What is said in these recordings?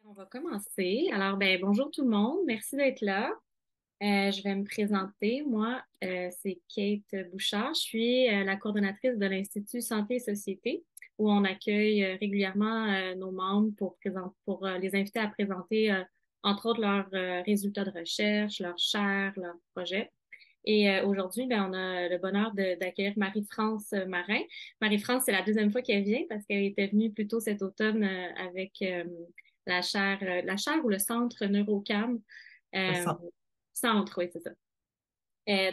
On va commencer. Alors, bonjour tout le monde. Merci d'être là. Je vais me présenter. Moi, c'est Kate Bouchard. Je suis la coordonnatrice de l'Institut Santé et Société, où on accueille régulièrement nos membres pour les inviter à présenter, entre autres, leurs résultats de recherche, leurs chaires, leurs projets. Et aujourd'hui, on a le bonheur d'accueillir Marie-France Marin. Marie-France, c'est la deuxième fois qu'elle vient parce qu'elle était venue plus tôt cet automne avec la chaire ou le centre Neurocam. Le Euh, sang. Centre, oui, c'est ça.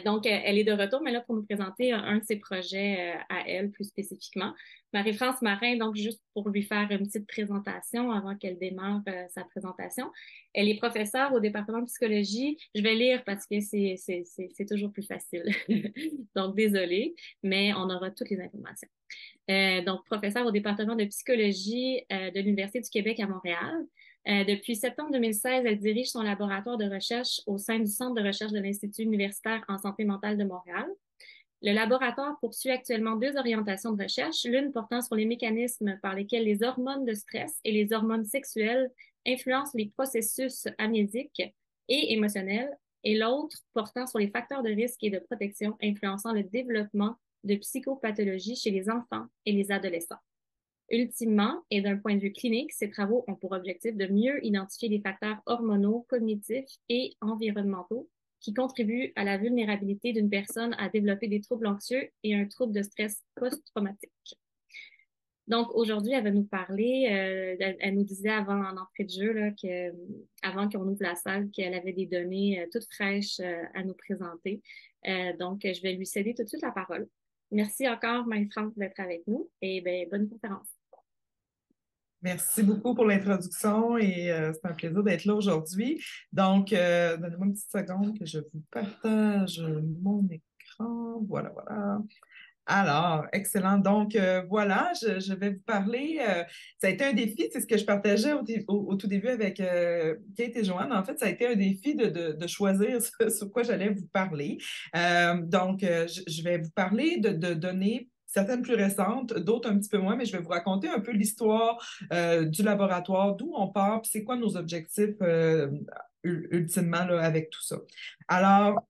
Donc, elle est de retour, mais là, pour nous présenter un de ses projets à elle, plus spécifiquement. Marie-France Marin, donc, juste pour lui faire une petite présentation avant qu'elle démarre sa présentation. Elle est professeure au département de psychologie. Je vais lire parce que c'est toujours plus facile. Donc, désolée, mais on aura toutes les informations. Donc, professeure au département de psychologie de l'Université du Québec à Montréal. Depuis septembre 2016, elle dirige son laboratoire de recherche au sein du Centre de recherche de l'Institut universitaire en santé mentale de Montréal. Le laboratoire poursuit actuellement deux orientations de recherche, l'une portant sur les mécanismes par lesquels les hormones de stress et les hormones sexuelles influencent les processus amnésiques et émotionnels, et l'autre portant sur les facteurs de risque et de protection influençant le développement de psychopathologies chez les enfants et les adolescents. Ultimement, et d'un point de vue clinique, ces travaux ont pour objectif de mieux identifier les facteurs hormonaux, cognitifs et environnementaux qui contribuent à la vulnérabilité d'une personne à développer des troubles anxieux et un trouble de stress post-traumatique. Donc aujourd'hui, elle va nous parler, elle nous disait avant en entrée de jeu là, que avant qu'on ouvre la salle, qu'elle avait des données toutes fraîches à nous présenter. Donc je vais lui céder tout de suite la parole. Merci encore, Marie-France, d'être avec nous et bonne conférence. Merci beaucoup pour l'introduction et c'est un plaisir d'être là aujourd'hui. Donc, donnez-moi une petite seconde que je vous partage mon écran. Voilà, voilà. Alors, excellent. Donc, voilà, je vais vous parler. Ça a été un défi, c'est ce que je partageais au tout début avec Kate et Joanne. En fait, ça a été un défi de choisir sur quoi j'allais vous parler. Donc, je vais vous parler de données certaines plus récentes, d'autres un petit peu moins, mais je vais vous raconter un peu l'histoire du laboratoire, d'où on part, puis c'est quoi nos objectifs ultimement là, avec tout ça. Alors,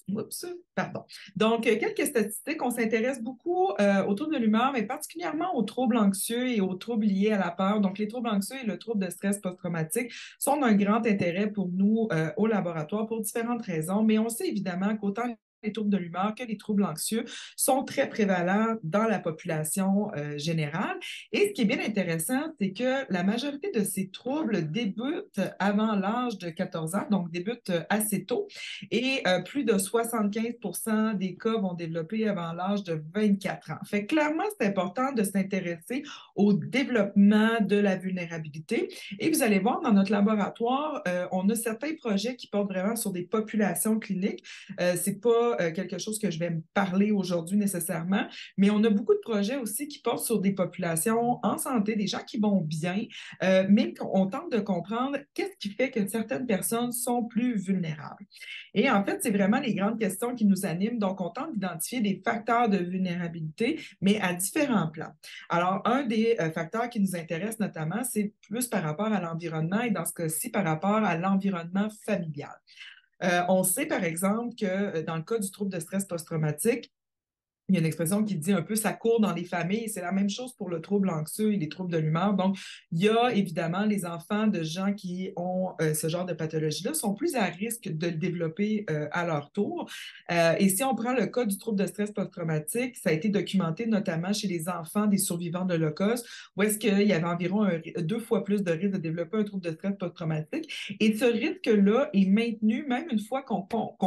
oups, pardon. Donc, quelques statistiques. On s'intéresse beaucoup aux troubles de l'humeur, mais particulièrement aux troubles anxieux et aux troubles liés à la peur. Donc, les troubles anxieux et le trouble de stress post-traumatique sont d'un grand intérêt pour nous au laboratoire pour différentes raisons. Mais on sait évidemment qu'autant les troubles de l'humeur que les troubles anxieux sont très prévalents dans la population générale. Et ce qui est bien intéressant, c'est que la majorité de ces troubles débutent avant l'âge de 14 ans, donc débutent assez tôt. Et plus de 75 des cas vont développer avant l'âge de 24 ans. Fait que clairement, c'est important de s'intéresser au développement de la vulnérabilité. Et vous allez voir, dans notre laboratoire, on a certains projets qui portent vraiment sur des populations cliniques. C'est pas quelque chose que je vais me parler aujourd'hui nécessairement, mais on a beaucoup de projets aussi qui portent sur des populations en santé, des gens qui vont bien, mais on tente de comprendre qu'est-ce qui fait que certaines personnes sont plus vulnérables. Et en fait, c'est vraiment les grandes questions qui nous animent. Donc, on tente d'identifier des facteurs de vulnérabilité, mais à différents plans. Alors, un des facteurs qui nous intéresse notamment, c'est plus par rapport à l'environnement et dans ce cas-ci, par rapport à l'environnement familial. On sait, par exemple, que dans le cas du trouble de stress post-traumatique, il y a une expression qui dit un peu ça court dans les familles. C'est la même chose pour le trouble anxieux et les troubles de l'humeur. Donc, il y a évidemment les enfants de gens qui ont ce genre de pathologie-là sont plus à risque de le développer à leur tour. Et si on prend le cas du trouble de stress post-traumatique, ça a été documenté notamment chez les enfants des survivants de l'Holocauste, où est-ce qu'il y avait environ deux fois plus de risque de développer un trouble de stress post-traumatique. Et ce risque-là est maintenu même une fois qu'on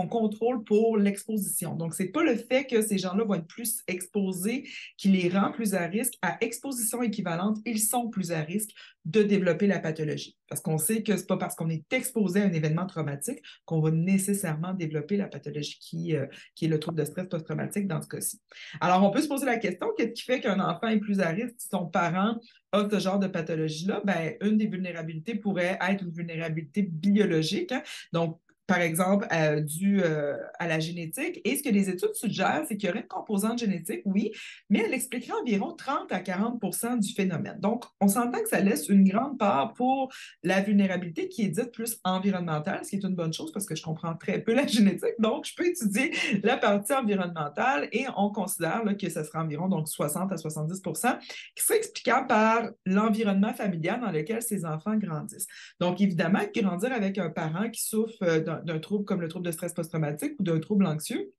contrôle pour l'exposition. Donc, c'est pas le fait que ces gens-là vont être plus exposés qui les rend plus à risque. À exposition équivalente, ils sont plus à risque de développer la pathologie. Parce qu'on sait que ce n'est pas parce qu'on est exposé à un événement traumatique qu'on va nécessairement développer la pathologie qui est le trouble de stress post-traumatique dans ce cas-ci. Alors, on peut se poser la question, qu'est-ce qui fait qu'un enfant est plus à risque si son parent a ce genre de pathologie-là? Ben, une des vulnérabilités pourrait être une vulnérabilité biologique. Hein? Donc, par exemple, dû à la génétique. Et ce que les études suggèrent, c'est qu'il y aurait une composante génétique, oui, mais elle expliquerait environ 30 à 40 du phénomène. Donc, on s'entend que ça laisse une grande part pour la vulnérabilité qui est dite plus environnementale, ce qui est une bonne chose parce que je comprends très peu la génétique. Donc, je peux étudier la partie environnementale et on considère là, que ce sera environ donc 60 à 70 qui serait explicable par l'environnement familial dans lequel ces enfants grandissent. Donc, évidemment, grandir avec un parent qui souffre d'un trouble comme le trouble de stress post-traumatique ou d'un trouble anxieux,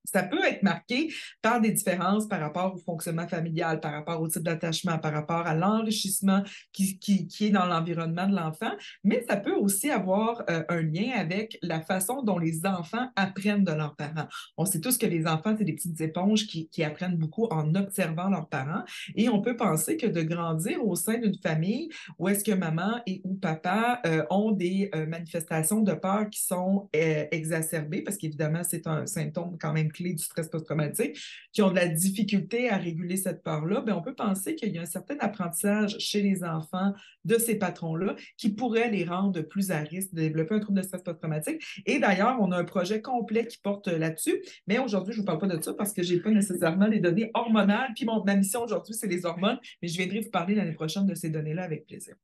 ça peut être marqué par des différences par rapport au fonctionnement familial, par rapport au type d'attachement, par rapport à l'enrichissement qui est dans l'environnement de l'enfant, mais ça peut aussi avoir un lien avec la façon dont les enfants apprennent de leurs parents. On sait tous que les enfants, c'est des petites éponges qui apprennent beaucoup en observant leurs parents et on peut penser que de grandir au sein d'une famille où est-ce que maman et ou papa ont des manifestations de peur qui sont exacerbées, parce qu'évidemment, c'est un symptôme quand même clé du stress post-traumatique, qui ont de la difficulté à réguler cette peur-là, bien, on peut penser qu'il y a un certain apprentissage chez les enfants de ces patrons-là qui pourrait les rendre plus à risque de développer un trouble de stress post-traumatique. Et d'ailleurs, on a un projet complet qui porte là-dessus, mais aujourd'hui, je ne vous parle pas de ça parce que je n'ai pas nécessairement les données hormonales, puis ma mission aujourd'hui, c'est les hormones, mais je viendrai vous parler l'année prochaine de ces données-là avec plaisir.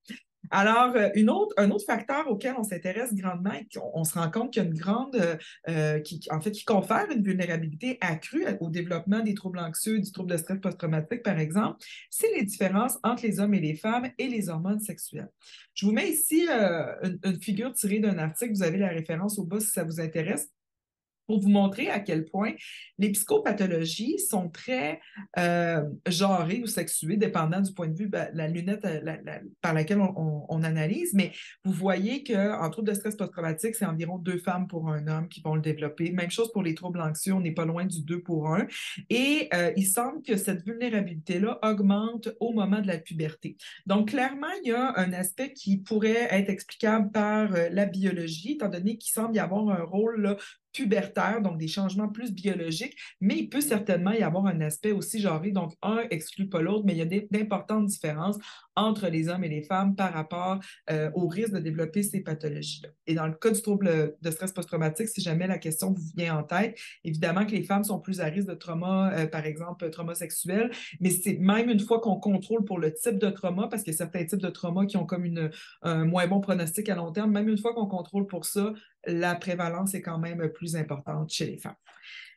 Alors, un autre facteur auquel on s'intéresse grandement et qu'on se rend compte qu'il y a une grande, qui confère une vulnérabilité accrue au développement des troubles anxieux, du trouble de stress post-traumatique, par exemple, c'est les différences entre les hommes et les femmes et les hormones sexuelles. Je vous mets ici une figure tirée d'un article, vous avez la référence au bas si ça vous intéresse, pour vous montrer à quel point les psychopathologies sont très genrées ou sexuées, dépendant du point de vue, la lunette par laquelle on analyse. Mais vous voyez qu'en trouble de stress post-traumatique, c'est environ 2 femmes pour un homme qui vont le développer. Même chose pour les troubles anxieux, on n'est pas loin du 2 pour 1. Et il semble que cette vulnérabilité-là augmente au moment de la puberté. Donc, clairement, il y a un aspect qui pourrait être explicable par la biologie, étant donné qu'il semble y avoir un rôle là, pubertaire, donc des changements plus biologiques, mais il peut certainement y avoir un aspect aussi genré, donc un exclut pas l'autre, mais il y a d'importantes différences entre les hommes et les femmes par rapport au risque de développer ces pathologies-là. Et dans le cas du trouble de stress post-traumatique, si jamais la question vous vient en tête, évidemment que les femmes sont plus à risque de trauma, par exemple, trauma sexuel, mais c'est même une fois qu'on contrôle pour le type de trauma, parce qu'il y a certains types de trauma qui ont comme un moins bon pronostic à long terme, même une fois qu'on contrôle pour ça, la prévalence est quand même plus importante chez les femmes.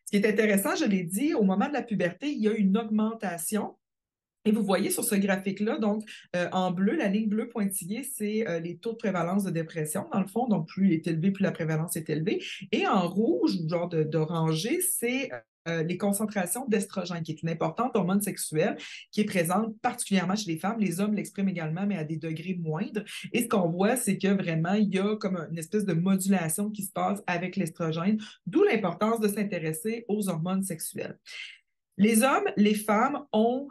Ce qui est intéressant, je l'ai dit, au moment de la puberté, il y a une augmentation. Et vous voyez sur ce graphique-là, donc en bleu, la ligne bleue pointillée, c'est les taux de prévalence de dépression, dans le fond. Donc, plus il est élevé, plus la prévalence est élevée. Et en rouge, genre d'orangé, c'est les concentrations d'estrogène, qui est une importante hormone sexuelle qui est présente particulièrement chez les femmes. Les hommes l'expriment également, mais à des degrés moindres. Et ce qu'on voit, c'est que vraiment, il y a comme une espèce de modulation qui se passe avec l'estrogène, d'où l'importance de s'intéresser aux hormones sexuelles. Les hommes, les femmes ont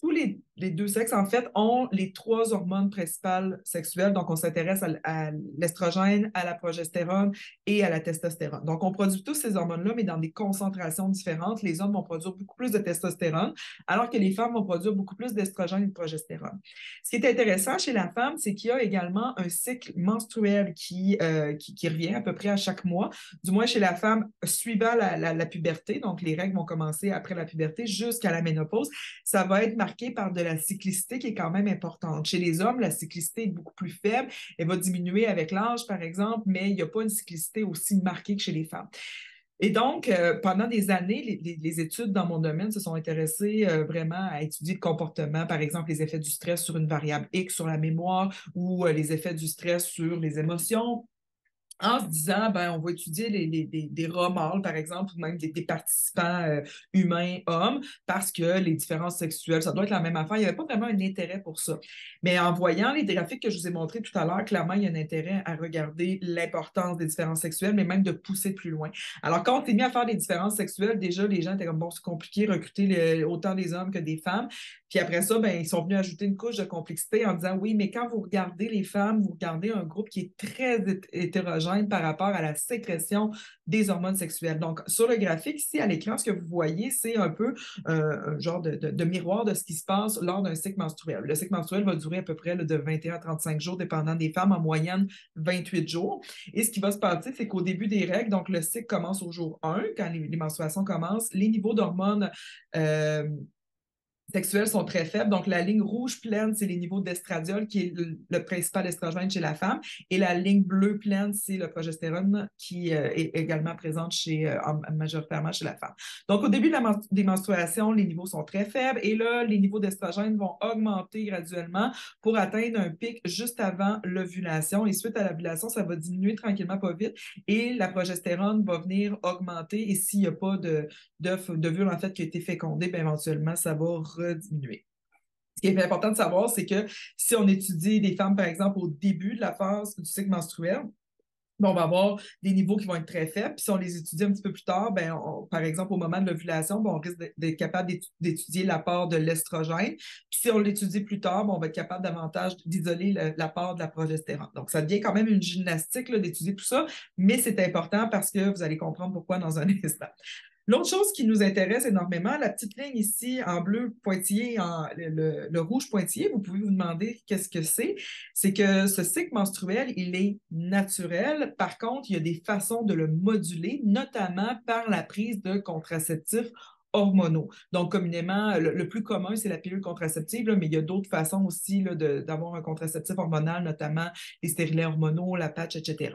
tous les deux sexes, en fait, ont les 3 hormones principales sexuelles. Donc, on s'intéresse à l'estrogène, à la progestérone et à la testostérone. Donc, on produit tous ces hormones-là, mais dans des concentrations différentes. Les hommes vont produire beaucoup plus de testostérone, alors que les femmes vont produire beaucoup plus d'estrogène et de progestérone. Ce qui est intéressant chez la femme, c'est qu'il y a également un cycle menstruel qui revient à peu près à chaque mois, du moins chez la femme suivant la puberté. Donc, les règles vont commencer après la puberté jusqu'à la ménopause. Ça va être marqué par de la cyclicité qui est quand même importante. Chez les hommes, la cyclicité est beaucoup plus faible. Elle va diminuer avec l'âge, par exemple, mais il n'y a pas une cyclicité aussi marquée que chez les femmes. Et donc, pendant des années, les études dans mon domaine se sont intéressées vraiment à étudier le comportement, par exemple, les effets du stress sur une variable X, sur la mémoire, ou les effets du stress sur les émotions, en se disant, ben, on va étudier des rats mâles, par exemple, ou même des participants humains, hommes, parce que les différences sexuelles, ça doit être la même affaire. Il n'y avait pas vraiment un intérêt pour ça. Mais en voyant les graphiques que je vous ai montrés tout à l'heure, clairement, il y a un intérêt à regarder l'importance des différences sexuelles, mais même de pousser plus loin. Alors, quand on s'est mis à faire des différences sexuelles, déjà, les gens étaient comme, bon, c'est compliqué, recruter autant des hommes que des femmes. Puis après ça, ben, ils sont venus ajouter une couche de complexité en disant, oui, mais quand vous regardez les femmes, vous regardez un groupe qui est très hétérogène, l'estrogène par rapport à la sécrétion des hormones sexuelles. Donc, sur le graphique, ici, à l'écran, ce que vous voyez, c'est un peu un genre de miroir de ce qui se passe lors d'un cycle menstruel. Le cycle menstruel va durer à peu près de 21 à 35 jours, dépendant des femmes, en moyenne 28 jours. Et ce qui va se passer, c'est qu'au début des règles, donc le cycle commence au jour 1, quand les menstruations commencent, les niveaux d'hormones sexuelles sont très faibles. Donc, la ligne rouge pleine, c'est les niveaux d'estradiol, qui est le principal estrogène chez la femme. Et la ligne bleue pleine, c'est le progestérone, qui est également présente majoritairement chez la femme. Donc, au début des menstruations, les niveaux sont très faibles. Et là, les niveaux d'estrogène vont augmenter graduellement pour atteindre un pic juste avant l'ovulation. Et suite à l'ovulation, ça va diminuer tranquillement, pas vite. Et la progestérone va venir augmenter. Et s'il n'y a pas d'ovule en fait qui a été fécondé, bien, éventuellement, ça va rediminuer. Ce qui est important de savoir, c'est que si on étudie des femmes, par exemple, au début de la phase du cycle menstruel, ben, on va avoir des niveaux qui vont être très faibles. Puis si on les étudie un petit peu plus tard, ben, par exemple, au moment de l'ovulation, ben, on risque d'être capable d'étudier l'apport de l'estrogène. Puis si on l'étudie plus tard, ben, on va être capable davantage d'isoler l'apport de la progestérone. Donc, ça devient quand même une gymnastique d'étudier tout ça, mais c'est important parce que vous allez comprendre pourquoi dans un instant. L'autre chose qui nous intéresse énormément, la petite ligne ici en bleu pointillé, le rouge pointillé, vous pouvez vous demander qu'est-ce que c'est. C'est que ce cycle menstruel, il est naturel. Par contre, il y a des façons de le moduler, notamment par la prise de contraceptifs hormonaux. Donc, communément, le plus commun, c'est la pilule contraceptive, là, mais il y a d'autres façons aussi d'avoir un contraceptif hormonal, notamment les stérilets hormonaux, la patch, etc.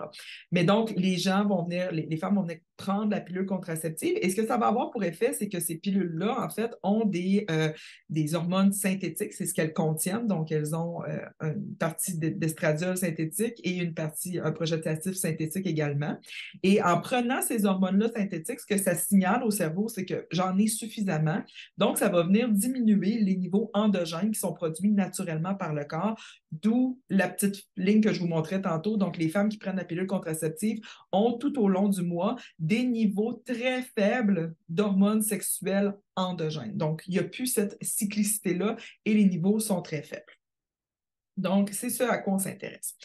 Mais donc, les femmes vont venir prendre la pilule contraceptive. Et ce que ça va avoir pour effet, c'est que ces pilules-là, en fait, ont des hormones synthétiques. C'est ce qu'elles contiennent. Donc, elles ont une partie d'estradiol synthétique et un progestatif synthétique également. Et en prenant ces hormones-là synthétiques, ce que ça signale au cerveau, c'est que j'en ai suffisamment. Donc, ça va venir diminuer les niveaux endogènes qui sont produits naturellement par le corps, d'où la petite ligne que je vous montrais tantôt. Donc, les femmes qui prennent la pilule contraceptive ont tout au long du mois des niveaux très faibles d'hormones sexuelles endogènes. Donc, il n'y a plus cette cyclicité-là et les niveaux sont très faibles. Donc, c'est ce à quoi on s'intéresse.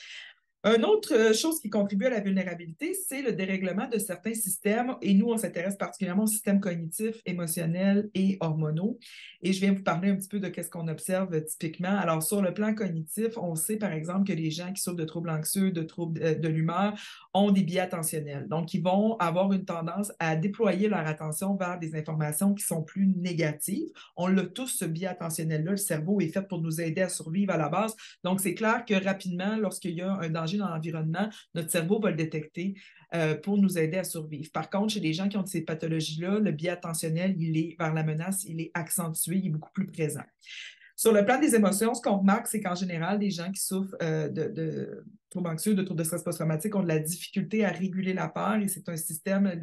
Une autre chose qui contribue à la vulnérabilité, c'est le dérèglement de certains systèmes. Et nous, on s'intéresse particulièrement aux systèmes cognitifs, émotionnels et hormonaux. Et je viens vous parler un petit peu de ce qu'on observe typiquement. Alors, sur le plan cognitif, on sait par exemple que les gens qui souffrent de troubles anxieux, de troubles de l'humeur, ont des biais attentionnels. Donc, ils vont avoir une tendance à déployer leur attention vers des informations qui sont plus négatives. On l'a tous, ce biais attentionnel-là. Le cerveau est fait pour nous aider à survivre à la base. Donc, c'est clair que rapidement, lorsqu'il y a un danger dans l'environnement, notre cerveau va le détecter pour nous aider à survivre. Par contre, chez les gens qui ont ces pathologies-là, le biais attentionnel, il est vers la menace, il est accentué, il est beaucoup plus présent. Sur le plan des émotions, ce qu'on remarque, c'est qu'en général, les gens qui souffrent de troubles anxieux, de troubles de stress post-traumatique ont de la difficulté à réguler la peur et c'est un système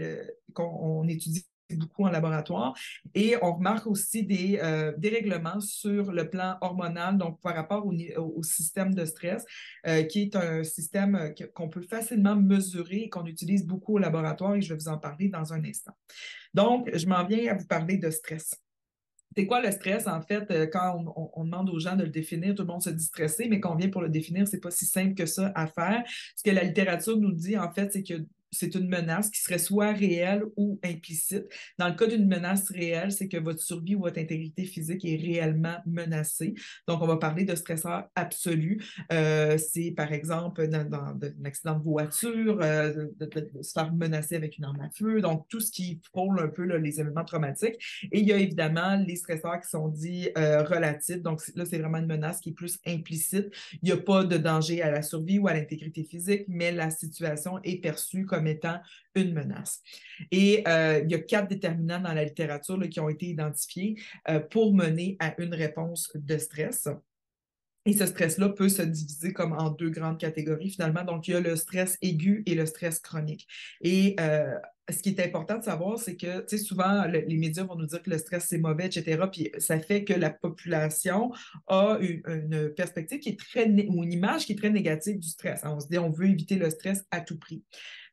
qu'on étudie beaucoup en laboratoire. Et on remarque aussi des dérèglements sur le plan hormonal, donc par rapport au système de stress, qui est un système qu'on peut facilement mesurer et qu'on utilise beaucoup au laboratoire et je vais vous en parler dans un instant. Donc, je m'en viens à vous parler de stress. C'est quoi le stress? En fait, quand on demande aux gens de le définir, tout le monde se dit stressé, mais quand on vient pour le définir, c'est pas si simple que ça à faire. Ce que la littérature nous dit, en fait, c'est que c'est une menace qui serait soit réelle ou implicite. Dans le cas d'une menace réelle, c'est que votre survie ou votre intégrité physique est réellement menacée. Donc, on va parler de stresseur absolu. C'est, par exemple, dans un accident de voiture, de se faire menacer avec une arme à feu. Donc, tout ce qui frôle un peu là, les événements traumatiques. Et il y a évidemment les stresseurs qui sont dits relatifs. Donc, là, c'est vraiment une menace qui est plus implicite. Il n'y a pas de danger à la survie ou à l'intégrité physique, mais la situation est perçue comme étant une menace. Et il y a 4 déterminants dans la littérature là, qui ont été identifiés pour mener à une réponse de stress. Et ce stress-là peut se diviser comme en 2 grandes catégories finalement. Donc, il y a le stress aigu et le stress chronique. Et ce qui est important de savoir, c'est que, tu sais, souvent, les médias vont nous dire que le stress, c'est mauvais, etc. Puis ça fait que la population a une perspective qui est ou une image qui est très négative du stress. On se dit, on veut éviter le stress à tout prix.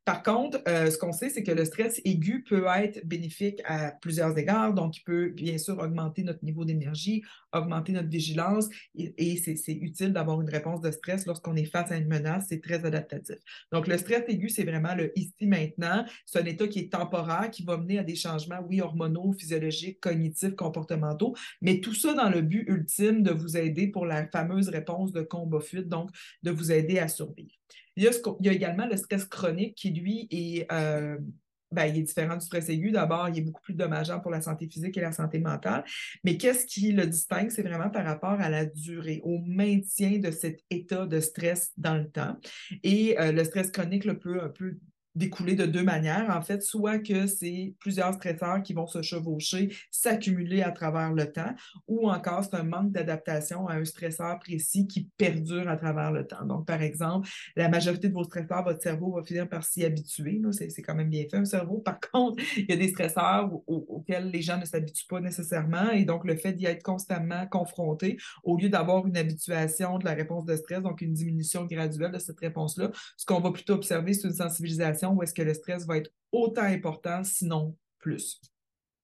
Par contre, ce qu'on sait, c'est que le stress aigu peut être bénéfique à plusieurs égards. Donc, il peut bien sûr augmenter notre niveau d'énergie, augmenter notre vigilance et c'est utile d'avoir une réponse de stress lorsqu'on est face à une menace. C'est très adaptatif. Donc, le stress aigu, c'est vraiment le ici-maintenant. C'est un état qui est temporaire, qui va mener à des changements, oui, hormonaux, physiologiques, cognitifs, comportementaux, mais tout ça dans le but ultime de vous aider pour la fameuse réponse de combat-fuite, donc de vous aider à survivre. Il y a également le stress chronique qui, lui, il est différent du stress aigu. D'abord, il est beaucoup plus dommageable pour la santé physique et la santé mentale. Mais qu'est-ce qui le distingue? C'est vraiment par rapport à la durée, au maintien de cet état de stress dans le temps. Et le stress chronique peut un peu découler de deux manières. En fait, soit que c'est plusieurs stresseurs qui vont se chevaucher, s'accumuler à travers le temps, ou encore c'est un manque d'adaptation à un stresseur précis qui perdure à travers le temps. Donc, par exemple, la majorité de vos stresseurs, votre cerveau va finir par s'y habituer. C'est quand même bien fait, un cerveau. Par contre, il y a des stresseurs auxquels les gens ne s'habituent pas nécessairement. Et donc, le fait d'y être constamment confronté, au lieu d'avoir une habituation de la réponse de stress, donc une diminution graduelle de cette réponse-là, ce qu'on va plutôt observer, c'est une sensibilisation où est-ce que le stress va être autant important, sinon plus.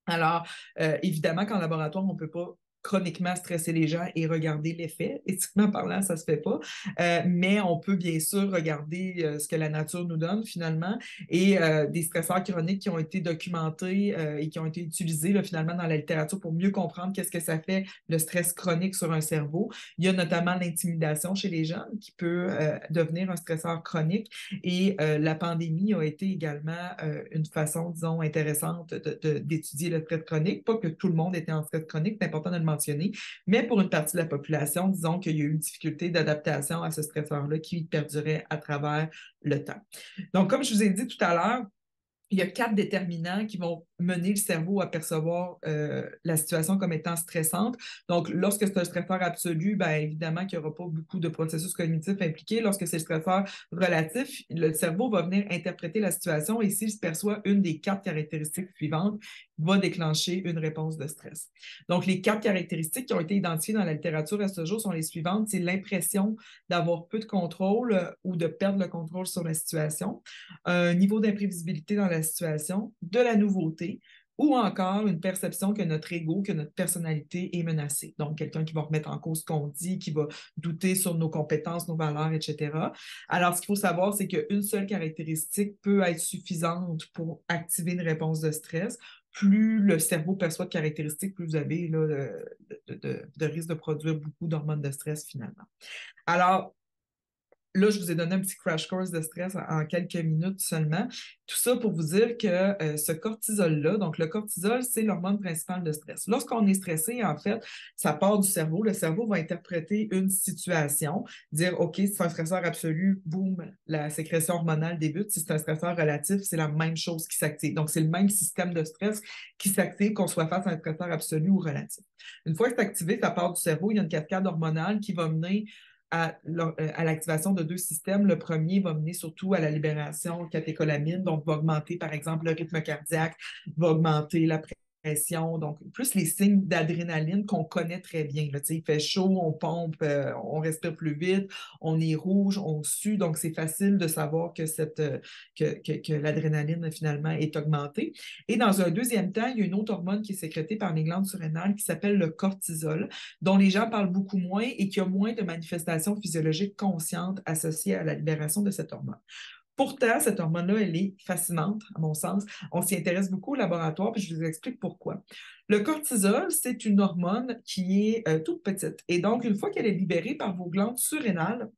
Alors, évidemment qu'en laboratoire, on ne peut pas chroniquement stresser les gens et regarder l'effet. Éthiquement parlant, ça ne se fait pas. Mais on peut bien sûr regarder ce que la nature nous donne finalement et des stresseurs chroniques qui ont été documentés et qui ont été utilisés là, finalement dans la littérature pour mieux comprendre qu'est-ce que ça fait le stress chronique sur un cerveau. Il y a notamment l'intimidation chez les jeunes qui peut devenir un stresseur chronique et la pandémie a été également une façon, disons, intéressante d'étudier le stress chronique. Pas que tout le monde était en stress chronique, c'est important de le mentionner, mais pour une partie de la population, disons qu'il y a eu une difficulté d'adaptation à ce stresseur-là qui perdurait à travers le temps. Donc, comme je vous ai dit tout à l'heure, il y a 4 déterminants qui vont mener le cerveau à percevoir la situation comme étant stressante. Donc, lorsque c'est un stresseur absolu, bien évidemment qu'il n'y aura pas beaucoup de processus cognitifs impliqués. Lorsque c'est le stresseur relatif, le cerveau va venir interpréter la situation et s'il perçoit une des 4 caractéristiques suivantes, va déclencher une réponse de stress. Donc, les 4 caractéristiques qui ont été identifiées dans la littérature à ce jour sont les suivantes. C'est l'impression d'avoir peu de contrôle ou de perdre le contrôle sur la situation, un niveau d'imprévisibilité dans la situation, de la nouveauté, ou encore une perception que notre ego, que notre personnalité est menacée. Donc, quelqu'un qui va remettre en cause ce qu'on dit, qui va douter sur nos compétences, nos valeurs, etc. Alors, ce qu'il faut savoir, c'est qu'une seule caractéristique peut être suffisante pour activer une réponse de stress. Plus le cerveau perçoit de caractéristiques, plus vous avez là, de risque de produire beaucoup d'hormones de stress finalement. Alors, là, je vous ai donné un petit crash course de stress en quelques minutes seulement. Tout ça pour vous dire que ce cortisol-là, donc le cortisol, c'est l'hormone principale de stress. Lorsqu'on est stressé, en fait, ça part du cerveau. Le cerveau va interpréter une situation, dire, OK, si c'est un stresseur absolu, boum, la sécrétion hormonale débute. Si c'est un stresseur relatif, c'est la même chose qui s'active. Donc, c'est le même système de stress qui s'active qu'on soit face à un stresseur absolu ou relatif. Une fois que c'est activé, ça part du cerveau, il y a une cascade hormonale qui va mener à l'activation de 2 systèmes. Le premier va mener surtout à la libération de catécholamine, donc va augmenter, par exemple, le rythme cardiaque, va augmenter la pression, donc plus les signes d'adrénaline qu'on connaît très bien. Là, il fait chaud, on pompe, on respire plus vite, on est rouge, on sue, donc c'est facile de savoir que, que l'adrénaline finalement est augmentée. Et dans un deuxième temps, il y a une autre hormone qui est sécrétée par les glandes surrénales qui s'appelle le cortisol, dont les gens parlent beaucoup moins et qui a moins de manifestations physiologiques conscientes associées à la libération de cette hormone. Pourtant, cette hormone-là, elle est fascinante, à mon sens. On s'y intéresse beaucoup au laboratoire, puis je vous explique pourquoi. Le cortisol, c'est une hormone qui est toute petite. Et donc, une fois qu'elle est libérée par vos glandes surrénales,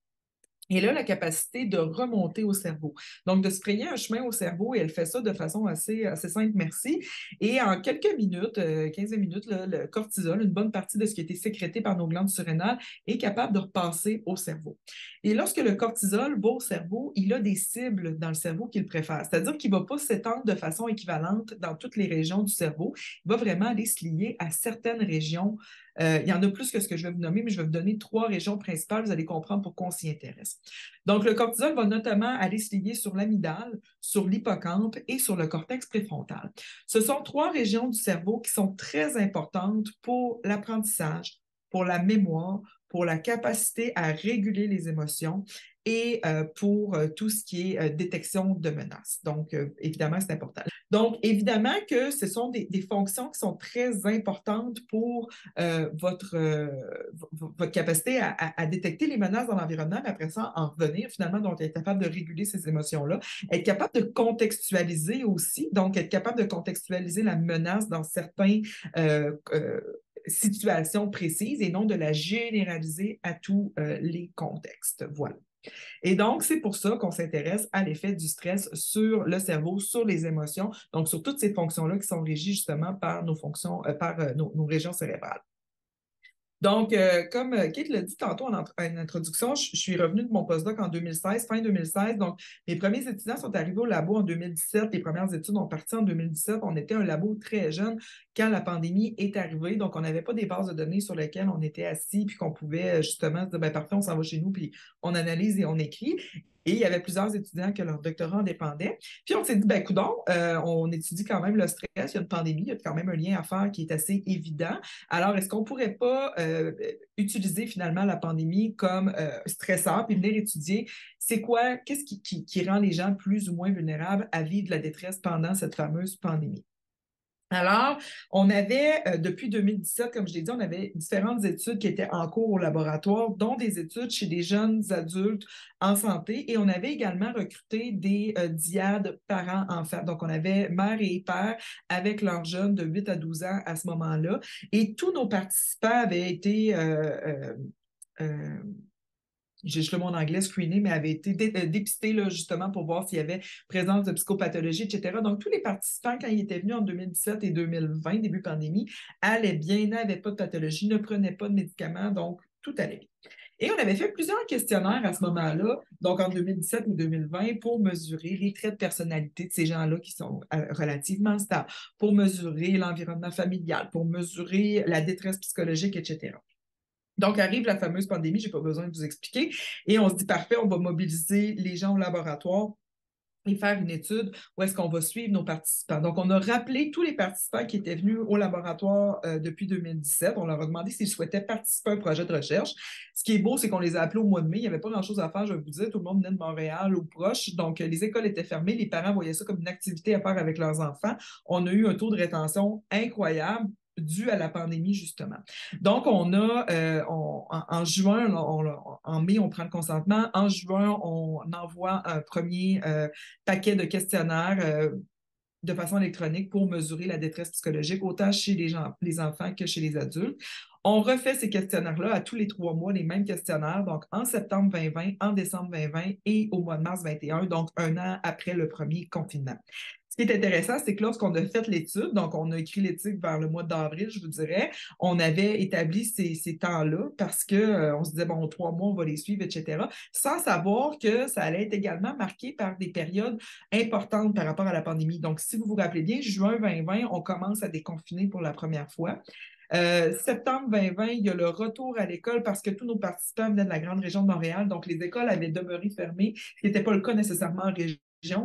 elle a la capacité de remonter au cerveau. Donc, de se frayer un chemin au cerveau, et elle fait ça de façon assez simple, merci. Et en quelques minutes, 15 minutes, là, le cortisol, une bonne partie de ce qui a été sécrété par nos glandes surrénales, est capable de repasser au cerveau. Et lorsque le cortisol va au cerveau, il a des cibles dans le cerveau qu'il préfère. C'est-à-dire qu'il ne va pas s'étendre de façon équivalente dans toutes les régions du cerveau. Il va vraiment aller se lier à certaines régions. Il y en a plus que ce que je vais vous nommer, mais je vais vous donner 3 régions principales. Vous allez comprendre pourquoi on s'y intéresse. Donc, le cortisol va notamment aller se lier sur l'amygdale, sur l'hippocampe et sur le cortex préfrontal. Ce sont 3 régions du cerveau qui sont très importantes pour l'apprentissage, pour la mémoire, pour la capacité à réguler les émotions et pour tout ce qui est détection de menaces. Donc, évidemment, c'est important. Donc, évidemment que ce sont des fonctions qui sont très importantes pour votre capacité à détecter les menaces dans l'environnement, mais après ça, en revenir finalement, donc être capable de réguler ces émotions-là, être capable de contextualiser aussi, donc être capable de contextualiser la menace dans certains situations précises et non de la généraliser à tous les contextes. Voilà. Et donc, c'est pour ça qu'on s'intéresse à l'effet du stress sur le cerveau, sur les émotions, donc sur toutes ces fonctions-là qui sont régies justement par nos fonctions, nos régions cérébrales. Donc, comme Kate l'a dit tantôt en introduction, je suis revenue de mon postdoc en 2016, fin 2016. Donc, mes premiers étudiants sont arrivés au labo en 2017. Les premières études ont parti en 2017. On était un labo très jeune quand la pandémie est arrivée. Donc, on n'avait pas des bases de données sur lesquelles on était assis puis qu'on pouvait justement se dire, ben, parfait, on s'en va chez nous puis on analyse et on écrit. Et il y avait plusieurs étudiants que leur doctorat en dépendait. Puis on s'est dit, ben coudonc, on étudie quand même le stress, il y a une pandémie, il y a quand même un lien à faire qui est assez évident. Alors, est-ce qu'on ne pourrait pas utiliser finalement la pandémie comme stresseur, puis venir étudier c'est quoi, qu'est-ce qui rend les gens plus ou moins vulnérables à vivre de la détresse pendant cette fameuse pandémie? Alors, on avait, depuis 2017, comme je l'ai dit, on avait différentes études qui étaient en cours au laboratoire, dont des études chez des jeunes adultes en santé, et on avait également recruté des diades parents-enfants. Donc, on avait mère et père avec leurs jeunes de 8 à 12 ans à ce moment-là, et tous nos participants avaient été j'ai juste le mot en anglais, screené, mais avait été dépisté là, justement pour voir s'il y avait présence de psychopathologie, etc. Donc, tous les participants, quand ils étaient venus en 2017 et 2020, début pandémie, allaient bien, n'avaient pas de pathologie, ne prenaient pas de médicaments, donc tout allait bien. Et on avait fait plusieurs questionnaires à ce moment-là, donc en 2017 et 2020, pour mesurer les traits de personnalité de ces gens-là qui sont relativement stables, pour mesurer l'environnement familial, pour mesurer la détresse psychologique, etc. Donc, arrive la fameuse pandémie, je n'ai pas besoin de vous expliquer, et on se dit, parfait, on va mobiliser les gens au laboratoire et faire une étude où est-ce qu'on va suivre nos participants. Donc, on a rappelé tous les participants qui étaient venus au laboratoire depuis 2017. On leur a demandé s'ils souhaitaient participer à un projet de recherche. Ce qui est beau, c'est qu'on les a appelés au mois de mai. Il n'y avait pas grand-chose à faire, je vais vous dire. Tout le monde venait de Montréal ou proche. Donc, les écoles étaient fermées. Les parents voyaient ça comme une activité à faire avec leurs enfants. On a eu un taux de rétention incroyable dû à la pandémie, justement. Donc, on a, en juin, en mai, on prend le consentement. En juin, on envoie un premier paquet de questionnaires de façon électronique pour mesurer la détresse psychologique, autant chez les enfants que chez les adultes. On refait ces questionnaires-là à tous les 3 mois, les mêmes questionnaires, donc en septembre 2020, en décembre 2020 et au mois de mars 2021, donc un an après le premier confinement. Ce qui est intéressant, c'est que lorsqu'on a fait l'étude, donc on a écrit l'étude vers le mois d'avril, je vous dirais, on avait établi ces temps-là parce qu'on se disait, bon, 3 mois, on va les suivre, etc., sans savoir que ça allait être également marqué par des périodes importantes par rapport à la pandémie. Donc, si vous vous rappelez bien, juin 2020, on commence à déconfiner pour la première fois. Septembre 2020, il y a le retour à l'école parce que tous nos participants venaient de la grande région de Montréal, donc les écoles avaient demeuré fermées, ce qui n'était pas le cas nécessairement en région.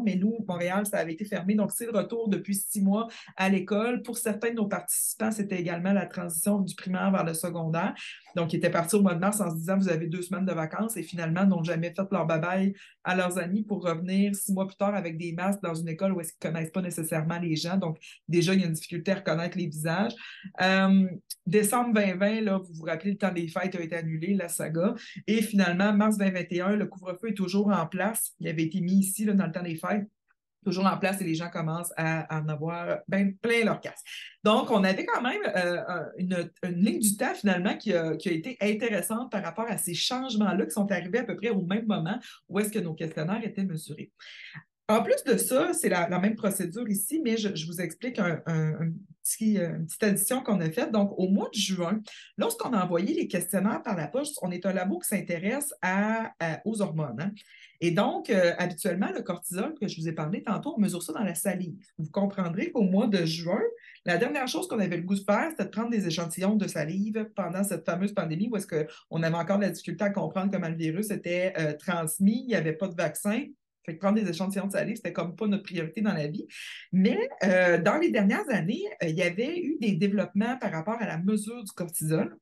Mais nous, Montréal, ça avait été fermé. Donc, c'est le retour depuis 6 mois à l'école. Pour certains de nos participants, c'était également la transition du primaire vers le secondaire. Donc, ils étaient partis au mois de mars en se disant, vous avez 2 semaines de vacances et finalement, n'ont jamais fait leur babaille à leurs amis pour revenir 6 mois plus tard avec des masques dans une école où ils ne connaissent pas nécessairement les gens. Donc, déjà, il y a une difficulté à reconnaître les visages. Décembre 2020, là, vous vous rappelez, le temps des fêtes a été annulé, la saga. Et finalement, mars 2021, le couvre-feu est toujours en place. Il avait été mis ici là, dans le temps des fêtes, toujours en place et les gens commencent à en avoir plein leur casse. Donc, on avait quand même une ligne du temps finalement qui a été intéressante par rapport à ces changements-là qui sont arrivés à peu près au même moment où est-ce que nos questionnaires étaient mesurés. En plus de ça, c'est la même procédure ici, mais je vous explique une petite addition qu'on a faite. Donc, au mois de juin, lorsqu'on a envoyé les questionnaires par la poste, on est un labo qui s'intéresse aux hormones. Hein. Et donc, habituellement, le cortisol que je vous ai parlé tantôt, on mesure ça dans la salive. Vous comprendrez qu'au mois de juin, la dernière chose qu'on avait le goût de faire, c'était de prendre des échantillons de salive pendant cette fameuse pandémie où est-ce qu'on avait encore de la difficulté à comprendre comment le virus était transmis, il n'y avait pas de vaccin. Fait que prendre des échantillons de salive, c'était comme pas notre priorité dans la vie. Mais dans les dernières années, il y avait eu des développements par rapport à la mesure du cortisol.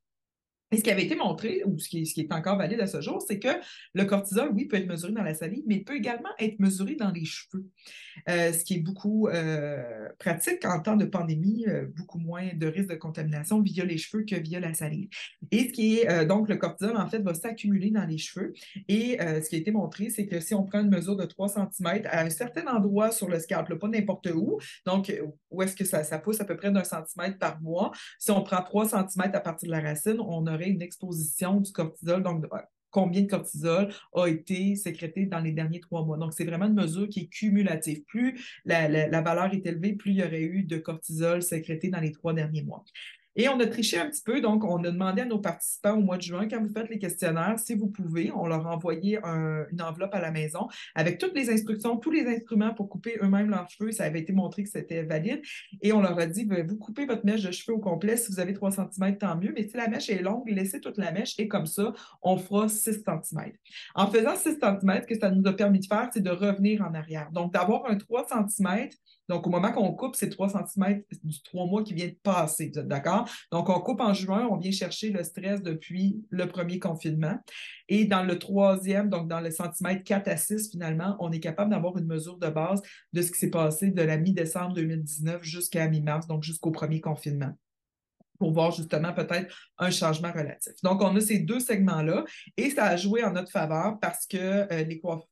Et ce qui avait été montré, ou ce qui est encore valide à ce jour, c'est que le cortisol, oui, peut être mesuré dans la salive, mais il peut également être mesuré dans les cheveux. Ce qui est beaucoup pratique en temps de pandémie, beaucoup moins de risque de contamination via les cheveux que via la salive. Et ce qui est, donc, le cortisol, en fait, va s'accumuler dans les cheveux. Et ce qui a été montré, c'est que si on prend une mesure de 3 cm à un certain endroit sur le scalp, là, pas n'importe où, donc où est-ce que ça pousse à peu près d'1 centimètre par mois, si on prend 3 cm à partir de la racine, on aurait une exposition du cortisol, donc combien de cortisol a été sécrété dans les derniers 3 mois. Donc, c'est vraiment une mesure qui est cumulative. Plus la valeur est élevée, plus il y aurait eu de cortisol sécrété dans les 3 derniers mois. Et on a triché un petit peu, donc on a demandé à nos participants au mois de juin, quand vous faites les questionnaires, si vous pouvez, on leur a envoyé une enveloppe à la maison avec toutes les instructions, tous les instruments pour couper eux-mêmes leurs cheveux. Ça avait été montré que c'était valide. Et on leur a dit, vous coupez votre mèche de cheveux au complet. Si vous avez 3 cm, tant mieux. Mais si la mèche est longue, laissez toute la mèche et comme ça, on fera 6 cm. En faisant 6 cm, ce que ça nous a permis de faire, c'est de revenir en arrière. Donc, d'avoir un 3 cm. Donc, au moment qu'on coupe, c'est 3 cm du 3 mois qui vient de passer. Vous êtes d'accord? Donc, on coupe en juin, on vient chercher le stress depuis le premier confinement. Et dans le troisième, donc dans le centimètre 4 à 6, finalement, on est capable d'avoir une mesure de base de ce qui s'est passé de la mi-décembre 2019 jusqu'à mi-mars, donc jusqu'au premier confinement, pour voir justement peut-être un changement relatif. Donc, on a ces deux segments-là et ça a joué en notre faveur parce que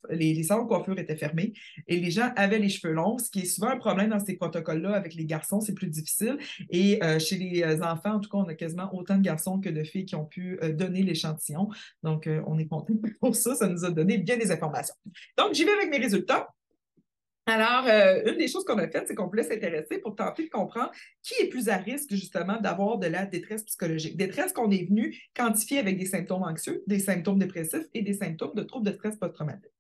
les salons de coiffure étaient fermés et les gens avaient les cheveux longs, ce qui est souvent un problème dans ces protocoles-là avec les garçons, c'est plus difficile. Et chez les enfants, en tout cas, on a quasiment autant de garçons que de filles qui ont pu donner l'échantillon. Donc, on est content pour ça, ça nous a donné bien des informations. Donc, j'y vais avec mes résultats. Alors, une des choses qu'on a faites, c'est qu'on voulait s'intéresser pour tenter de comprendre qui est plus à risque, justement, d'avoir de la détresse psychologique. Détresse qu'on est venu quantifier avec des symptômes anxieux, des symptômes dépressifs et des symptômes de troubles de stress post-traumatique.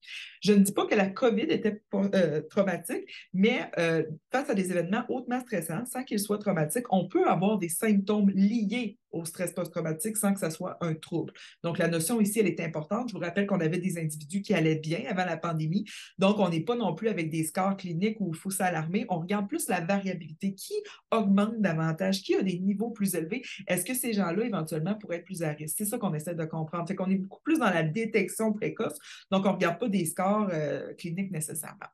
Je ne dis pas que la COVID était traumatique, mais face à des événements hautement stressants, sans qu'ils soient traumatiques, on peut avoir des symptômes liés au stress post-traumatique sans que ça soit un trouble. Donc, la notion ici, elle est importante. Je vous rappelle qu'on avait des individus qui allaient bien avant la pandémie. Donc, on n'est pas non plus avec des scores cliniques où il faut s'alarmer. On regarde plus la variabilité. Qui augmente davantage? Qui a des niveaux plus élevés? Est-ce que ces gens-là, éventuellement, pourraient être plus à risque? C'est ça qu'on essaie de comprendre. Fait qu'on est beaucoup plus dans la détection précoce. Donc, on ne regarde pas des scores cliniques nécessairement.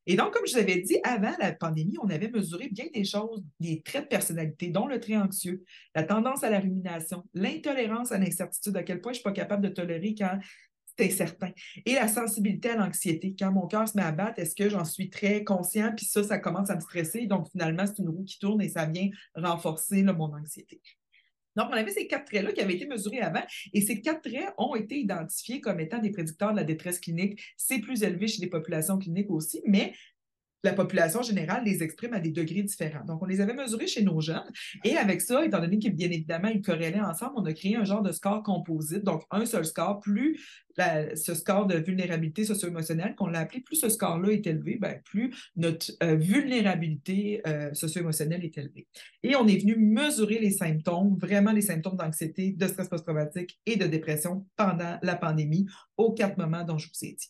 Et donc, comme je vous avais dit, avant la pandémie, on avait mesuré bien des choses, des traits de personnalité, dont le trait anxieux, la tendance à la rumination, l'intolérance à l'incertitude, à quel point je ne suis pas capable de tolérer quand c'est incertain, et la sensibilité à l'anxiété. Quand mon cœur se met à battre, est-ce que j'en suis très conscient, puis ça commence à me stresser, donc finalement, c'est une roue qui tourne et ça vient renforcer là, mon anxiété. Donc, on avait ces 4 traits-là qui avaient été mesurés avant et ces 4 traits ont été identifiés comme étant des prédicteurs de la détresse clinique. C'est plus élevé chez les populations cliniques aussi, mais la population générale les exprime à des degrés différents. Donc, on les avait mesurés chez nos jeunes et avec ça, étant donné qu'ils, bien évidemment, ils corrélaient ensemble, on a créé un genre de score composite, donc un seul score. Plus ce score de vulnérabilité socio-émotionnelle, qu'on l'a appelé, plus ce score-là est élevé, bien, plus notre vulnérabilité socio-émotionnelle est élevée. Et on est venu mesurer les symptômes, vraiment les symptômes d'anxiété, de stress post-traumatique et de dépression pendant la pandémie, aux 4 moments dont je vous ai dit.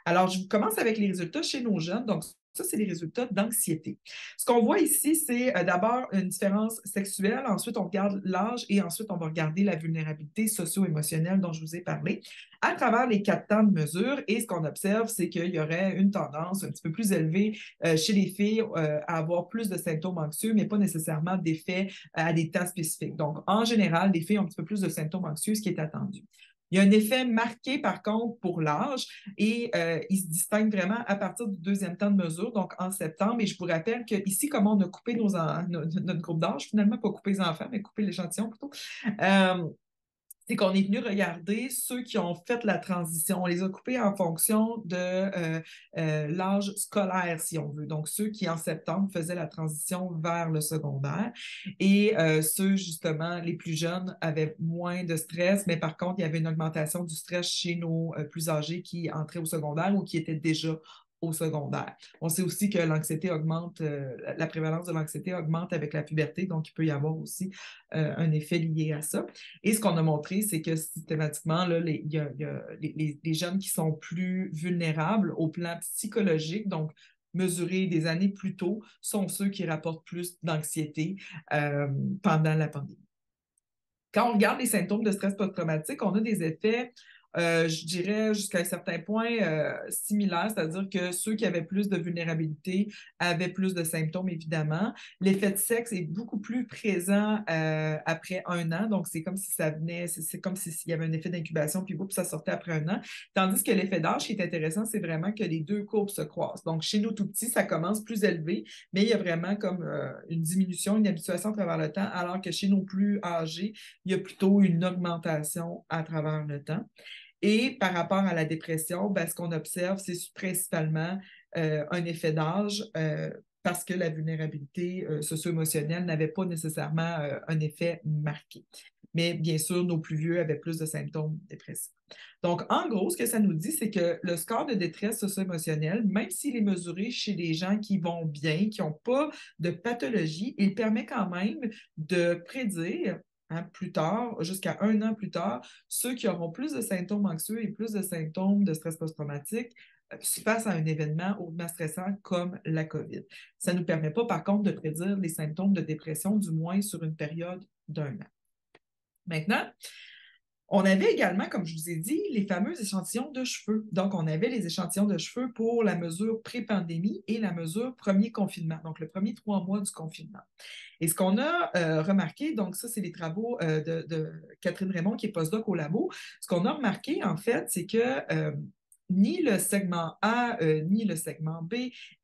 Alors, je commence avec les résultats chez nos jeunes. Donc, ça, c'est les résultats d'anxiété. Ce qu'on voit ici, c'est d'abord une différence sexuelle, ensuite on regarde l'âge et ensuite on va regarder la vulnérabilité socio-émotionnelle dont je vous ai parlé à travers les 4 temps de mesure. Et ce qu'on observe, c'est qu'il y aurait une tendance un petit peu plus élevée chez les filles à avoir plus de symptômes anxieux, mais pas nécessairement d'effets à des temps spécifiques. Donc, en général, les filles ont un petit peu plus de symptômes anxieux, ce qui est attendu. Il y a un effet marqué, par contre, pour l'âge et il se distingue vraiment à partir du 2e temps de mesure, donc en septembre. Et je vous rappelle qu'ici, comment on a coupé notre groupe d'âge, finalement, pas couper les enfants, mais couper l'échantillon plutôt. C'est qu'on est venu regarder ceux qui ont fait la transition. On les a coupés en fonction de l'âge scolaire, si on veut. Donc, ceux qui, en septembre, faisaient la transition vers le secondaire. Et ceux, justement, les plus jeunes avaient moins de stress, mais par contre, il y avait une augmentation du stress chez nos plus âgés qui entraient au secondaire ou qui étaient déjà au secondaire. On sait aussi que l'anxiété augmente, la prévalence de l'anxiété augmente avec la puberté, donc il peut y avoir aussi un effet lié à ça. Et ce qu'on a montré, c'est que systématiquement, là, il y a les jeunes qui sont plus vulnérables au plan psychologique, donc mesurés des années plus tôt, sont ceux qui rapportent plus d'anxiété pendant la pandémie. Quand on regarde les symptômes de stress post-traumatique, on a des effets, je dirais jusqu'à un certain point similaires, c'est-à-dire que ceux qui avaient plus de vulnérabilité avaient plus de symptômes, évidemment. L'effet de sexe est beaucoup plus présent après 1 an, donc c'est comme si ça venait, c'est comme s'il y avait un effet d'incubation, puis ça sortait après 1 an. Tandis que l'effet d'âge qui est intéressant, c'est vraiment que les deux courbes se croisent. Donc, chez nous tout petits, ça commence plus élevé, mais il y a vraiment comme une diminution, une habituation à travers le temps, alors que chez nos plus âgés, il y a plutôt une augmentation à travers le temps. Et par rapport à la dépression, ben, ce qu'on observe, c'est principalement un effet d'âge parce que la vulnérabilité socio-émotionnelle n'avait pas nécessairement un effet marqué. Mais bien sûr, nos plus vieux avaient plus de symptômes dépressifs. Donc, en gros, ce que ça nous dit, c'est que le score de détresse socio-émotionnelle, même s'il est mesuré chez des gens qui vont bien, qui n'ont pas de pathologie, il permet quand même de prédire plus tard, jusqu'à 1 an plus tard, ceux qui auront plus de symptômes anxieux et plus de symptômes de stress post-traumatique face à un événement hautement stressant comme la COVID. Ça ne nous permet pas, par contre, de prédire les symptômes de dépression, du moins sur une période d'1 an. Maintenant, on avait également, comme je vous ai dit, les fameux échantillons de cheveux. Donc, on avait les échantillons de cheveux pour la mesure pré-pandémie et la mesure premier confinement, donc le premier 3 mois du confinement. Et ce qu'on a remarqué, donc ça, c'est les travaux de Catherine Raymond, qui est postdoc au labo. Ce qu'on a remarqué, en fait, c'est que ni le segment A ni le segment B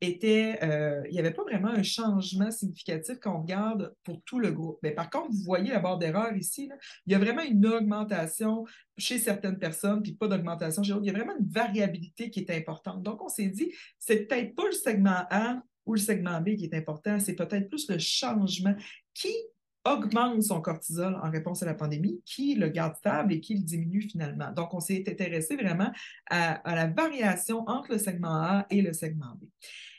il n'y avait pas vraiment un changement significatif quand on regarde pour tout le groupe. Mais par contre, vous voyez la barre d'erreur ici, là, il y a vraiment une augmentation chez certaines personnes, puis pas d'augmentation chez d'autres. Il y a vraiment une variabilité qui est importante. Donc, on s'est dit, c'est peut-être pas le segment A ou le segment B qui est important, c'est peut-être plus le changement qui augmente son cortisol en réponse à la pandémie, qui le garde stable et qui le diminue finalement. Donc, on s'est intéressé vraiment à la variation entre le segment A et le segment B.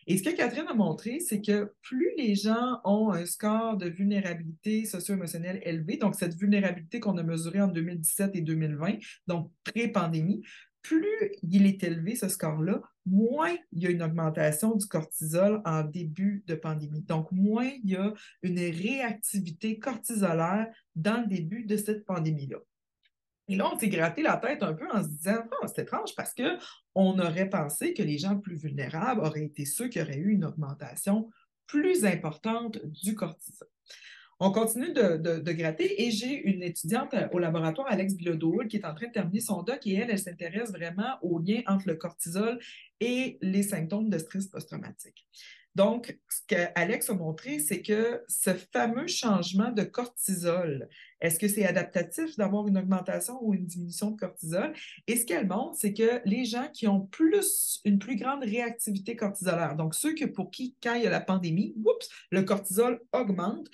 Et ce que Catherine a montré, c'est que plus les gens ont un score de vulnérabilité socio-émotionnelle élevé, donc cette vulnérabilité qu'on a mesurée en 2017 et 2020, donc pré-pandémie, plus il est élevé, ce score-là, moins il y a une augmentation du cortisol en début de pandémie. Donc, moins il y a une réactivité cortisolaire dans le début de cette pandémie-là. Et là, on s'est gratté la tête un peu en se disant, oh, c'est étrange parce qu'on aurait pensé que les gens plus vulnérables auraient été ceux qui auraient eu une augmentation plus importante du cortisol. On continue de gratter et j'ai une étudiante au laboratoire, Alex Bilodeau, qui est en train de terminer son doc et elle s'intéresse vraiment au lien entre le cortisol et les symptômes de stress post-traumatique. Donc, ce qu'Alex a montré, c'est que ce fameux changement de cortisol, est-ce que c'est adaptatif d'avoir une augmentation ou une diminution de cortisol? Et ce qu'elle montre, c'est que les gens qui ont une plus grande réactivité cortisolaire, donc ceux pour qui, quand il y a la pandémie, le cortisol augmente,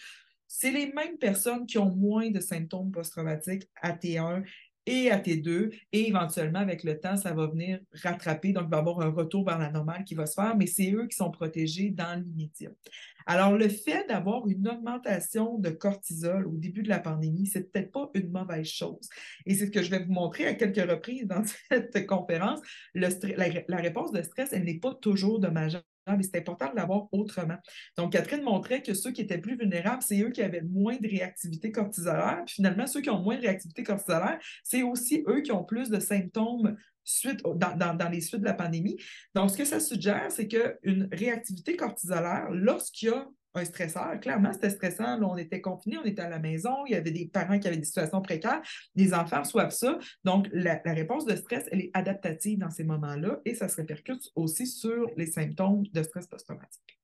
c'est les mêmes personnes qui ont moins de symptômes post-traumatiques AT1 et AT2, et éventuellement, avec le temps, ça va venir rattraper, donc il va y avoir un retour vers la normale qui va se faire, mais c'est eux qui sont protégés dans l'immédiat. Alors, le fait d'avoir une augmentation de cortisol au début de la pandémie, c'est peut-être pas une mauvaise chose. Et c'est ce que je vais vous montrer à quelques reprises dans cette conférence. La réponse de stress, elle n'est pas toujours dommageable. Mais c'est important de l'avoir autrement. Donc, Catherine montrait que ceux qui étaient plus vulnérables, c'est eux qui avaient moins de réactivité cortisolaire. Puis finalement, ceux qui ont moins de réactivité cortisolaire, c'est aussi eux qui ont plus de symptômes dans les suites de la pandémie. Donc, ce que ça suggère, c'est qu'une réactivité cortisolaire, lorsqu'il y a un stresseur, clairement, c'était stressant. Là, on était confinés, on était à la maison, il y avait des parents qui avaient des situations précaires, les enfants reçoivent ça. Donc, la réponse de stress, elle est adaptative dans ces moments-là et ça se répercute aussi sur les symptômes de stress post-traumatique.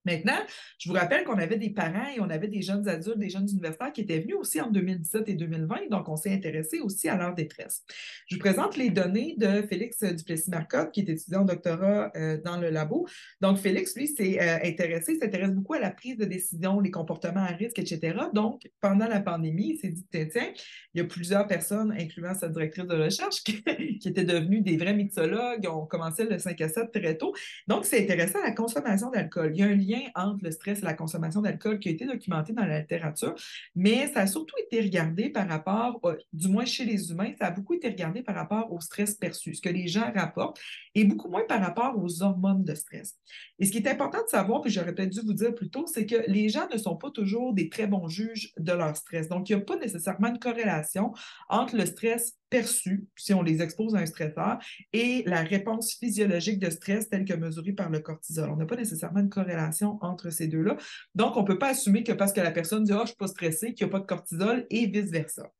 Maintenant, je vous rappelle qu'on avait des parents et on avait des jeunes adultes, des jeunes universitaires qui étaient venus aussi en 2017 et 2020, donc on s'est intéressé aussi à leur détresse. Je vous présente les données de Félix Duplessis-Marcotte, qui est étudiant en doctorat dans le labo. Donc, Félix, lui, s'intéresse beaucoup à la prise de décision, les comportements à risque, etc. Donc, pendant la pandémie, il s'est dit, tiens, il y a plusieurs personnes, incluant sa directrice de recherche, qui étaient devenues des vrais mixologues, ont commencé le 5 à 7 très tôt. Donc, c'est intéressant à la consommation d'alcool. Il y a un lien lien entre le stress et la consommation d'alcool qui a été documenté dans la littérature, mais ça a surtout été regardé par rapport, du moins chez les humains, ça a beaucoup été regardé par rapport au stress perçu, ce que les gens rapportent, et beaucoup moins par rapport aux hormones de stress. Et ce qui est important de savoir, puis j'aurais peut-être dû vous dire plus tôt, c'est que les gens ne sont pas toujours des très bons juges de leur stress. Donc, il n'y a pas nécessairement une corrélation entre le stress perçu, si on les expose à un stresseur, et la réponse physiologique de stress telle que mesurée par le cortisol. On n'a pas nécessairement une corrélation entre ces deux-là. Donc, on ne peut pas assumer que parce que la personne dit « Ah, je ne suis pas stressée », qu'il n'y a pas de cortisol et vice-versa.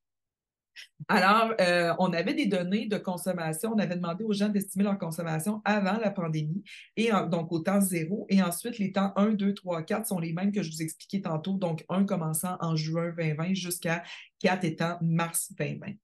Alors, on avait des données de consommation. On avait demandé aux gens d'estimer leur consommation avant la pandémie, et donc au temps 0. Et ensuite, les temps 1, 2, 3, 4 sont les mêmes que je vous expliquais tantôt. Donc, 1 commençant en juin 2020 jusqu'à 4 étant mars 2020.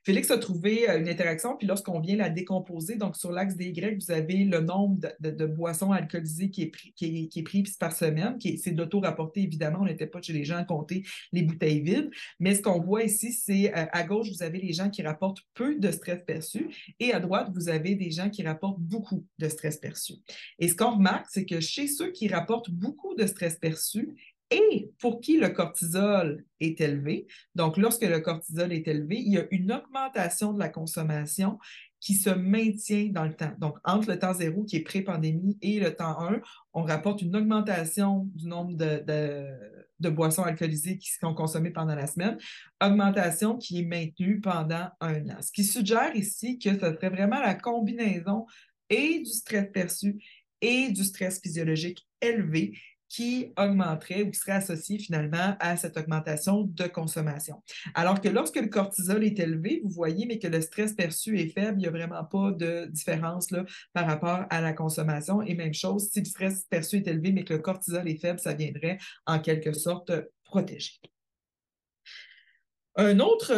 Félix a trouvé une interaction, puis lorsqu'on vient la décomposer, donc sur l'axe des Y, vous avez le nombre de boissons alcoolisées qui est pris par semaine, c'est d'auto-rapporté, évidemment, on n'était pas chez les gens à compter les bouteilles vides, mais ce qu'on voit ici, c'est à gauche, vous avez les gens qui rapportent peu de stress perçu, et à droite, vous avez des gens qui rapportent beaucoup de stress perçu. Et ce qu'on remarque, c'est que chez ceux qui rapportent beaucoup de stress perçu, et pour qui le cortisol est élevé, donc lorsque le cortisol est élevé, il y a une augmentation de la consommation qui se maintient dans le temps. Donc, entre le temps 0 qui est pré-pandémie et le temps 1, on rapporte une augmentation du nombre de boissons alcoolisées qui sont consommées pendant la semaine, augmentation qui est maintenue pendant un an. Ce qui suggère ici que ce serait vraiment la combinaison et du stress perçu et du stress physiologique élevé qui augmenterait ou qui serait associé finalement à cette augmentation de consommation. Alors que lorsque le cortisol est élevé, vous voyez, mais que le stress perçu est faible, il n'y a vraiment pas de différence là, par rapport à la consommation. Et même chose, si le stress perçu est élevé, mais que le cortisol est faible, ça viendrait en quelque sorte protéger. Un autre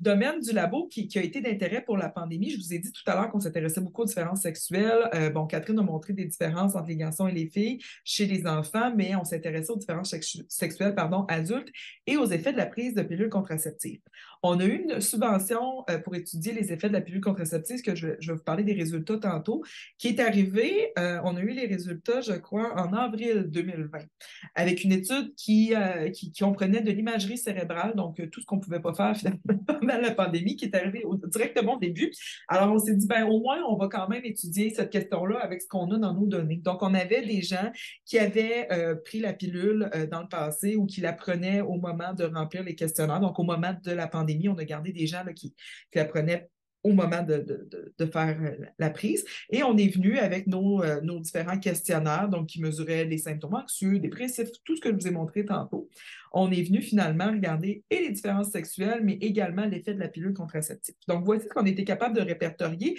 domaine du labo qui a été d'intérêt pour la pandémie, je vous ai dit tout à l'heure qu'on s'intéressait beaucoup aux différences sexuelles. Bon, Catherine a montré des différences entre les garçons et les filles chez les enfants, mais on s'intéressait aux différences sexuelles adultes et aux effets de la prise de pilules contraceptives. On a eu une subvention pour étudier les effets de la pilule contraceptive, que je vais vous parler des résultats tantôt, qui est arrivée, on a eu les résultats, je crois, en avril 2020, avec une étude qui comprenait de l'imagerie cérébrale, donc tout ce qu'on ne pouvait pas faire finalement pendant la pandémie, qui est arrivé directement au début. Alors, on s'est dit, ben au moins, on va quand même étudier cette question-là avec ce qu'on a dans nos données. Donc, on avait des gens qui avaient pris la pilule dans le passé ou qui la prenaient au moment de remplir les questionnaires. Donc, au moment de la pandémie, on a gardé des gens là, qui la prenaient au moment de faire la prise. Et on est venu avec nos différents questionnaires, donc qui mesuraient les symptômes anxieux, dépressifs, tout ce que je vous ai montré tantôt. On est venu finalement regarder et les différences sexuelles, mais également l'effet de la pilule contraceptive. Donc, voici ce qu'on était capable de répertorier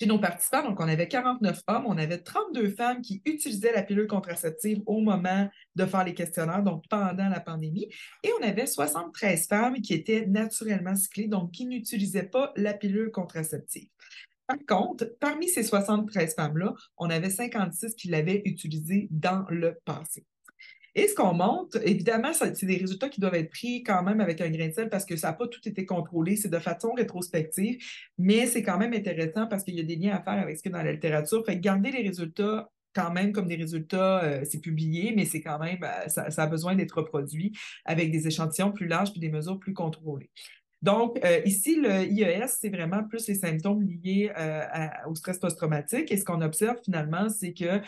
chez nos participants. Donc, on avait 49 hommes, on avait 32 femmes qui utilisaient la pilule contraceptive au moment de faire les questionnaires, donc pendant la pandémie, et on avait 73 femmes qui étaient naturellement cyclées, donc qui n'utilisaient pas la pilule contraceptive. Par contre, parmi ces 73 femmes-là, on avait 56 qui l'avaient utilisée dans le passé. Et ce qu'on montre, évidemment, c'est des résultats qui doivent être pris quand même avec un grain de sel parce que ça n'a pas tout été contrôlé, c'est de façon rétrospective, mais c'est quand même intéressant parce qu'il y a des liens à faire avec ce qu'il y a dans la littérature. Fait que garder les résultats quand même comme des résultats, c'est publié, mais c'est quand même, ça a besoin d'être reproduit avec des échantillons plus larges puis des mesures plus contrôlées. Donc, ici, le IES, c'est vraiment plus les symptômes liés au stress post-traumatique. Et ce qu'on observe finalement, c'est que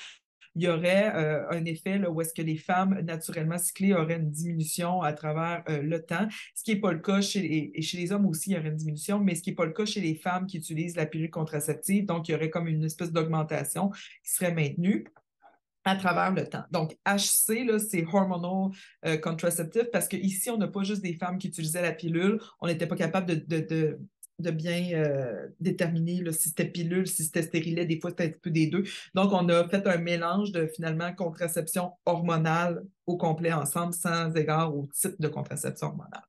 il y aurait un effet là, où est-ce que les femmes naturellement cyclées auraient une diminution à travers le temps, ce qui n'est pas le cas chez les hommes aussi, il y aurait une diminution, mais ce qui n'est pas le cas chez les femmes qui utilisent la pilule contraceptive, donc il y aurait comme une espèce d'augmentation qui serait maintenue à travers le temps. Donc, HC, là, c'est hormonal contraceptive parce qu'ici, on n'a pas juste des femmes qui utilisaient la pilule, on n'était pas capable de bien déterminer là, si c'était pilule, si c'était stérilet, des fois c'était un petit peu des deux. Donc, on a fait un mélange de finalement contraception hormonale au complet ensemble, sans égard au type de contraception hormonale.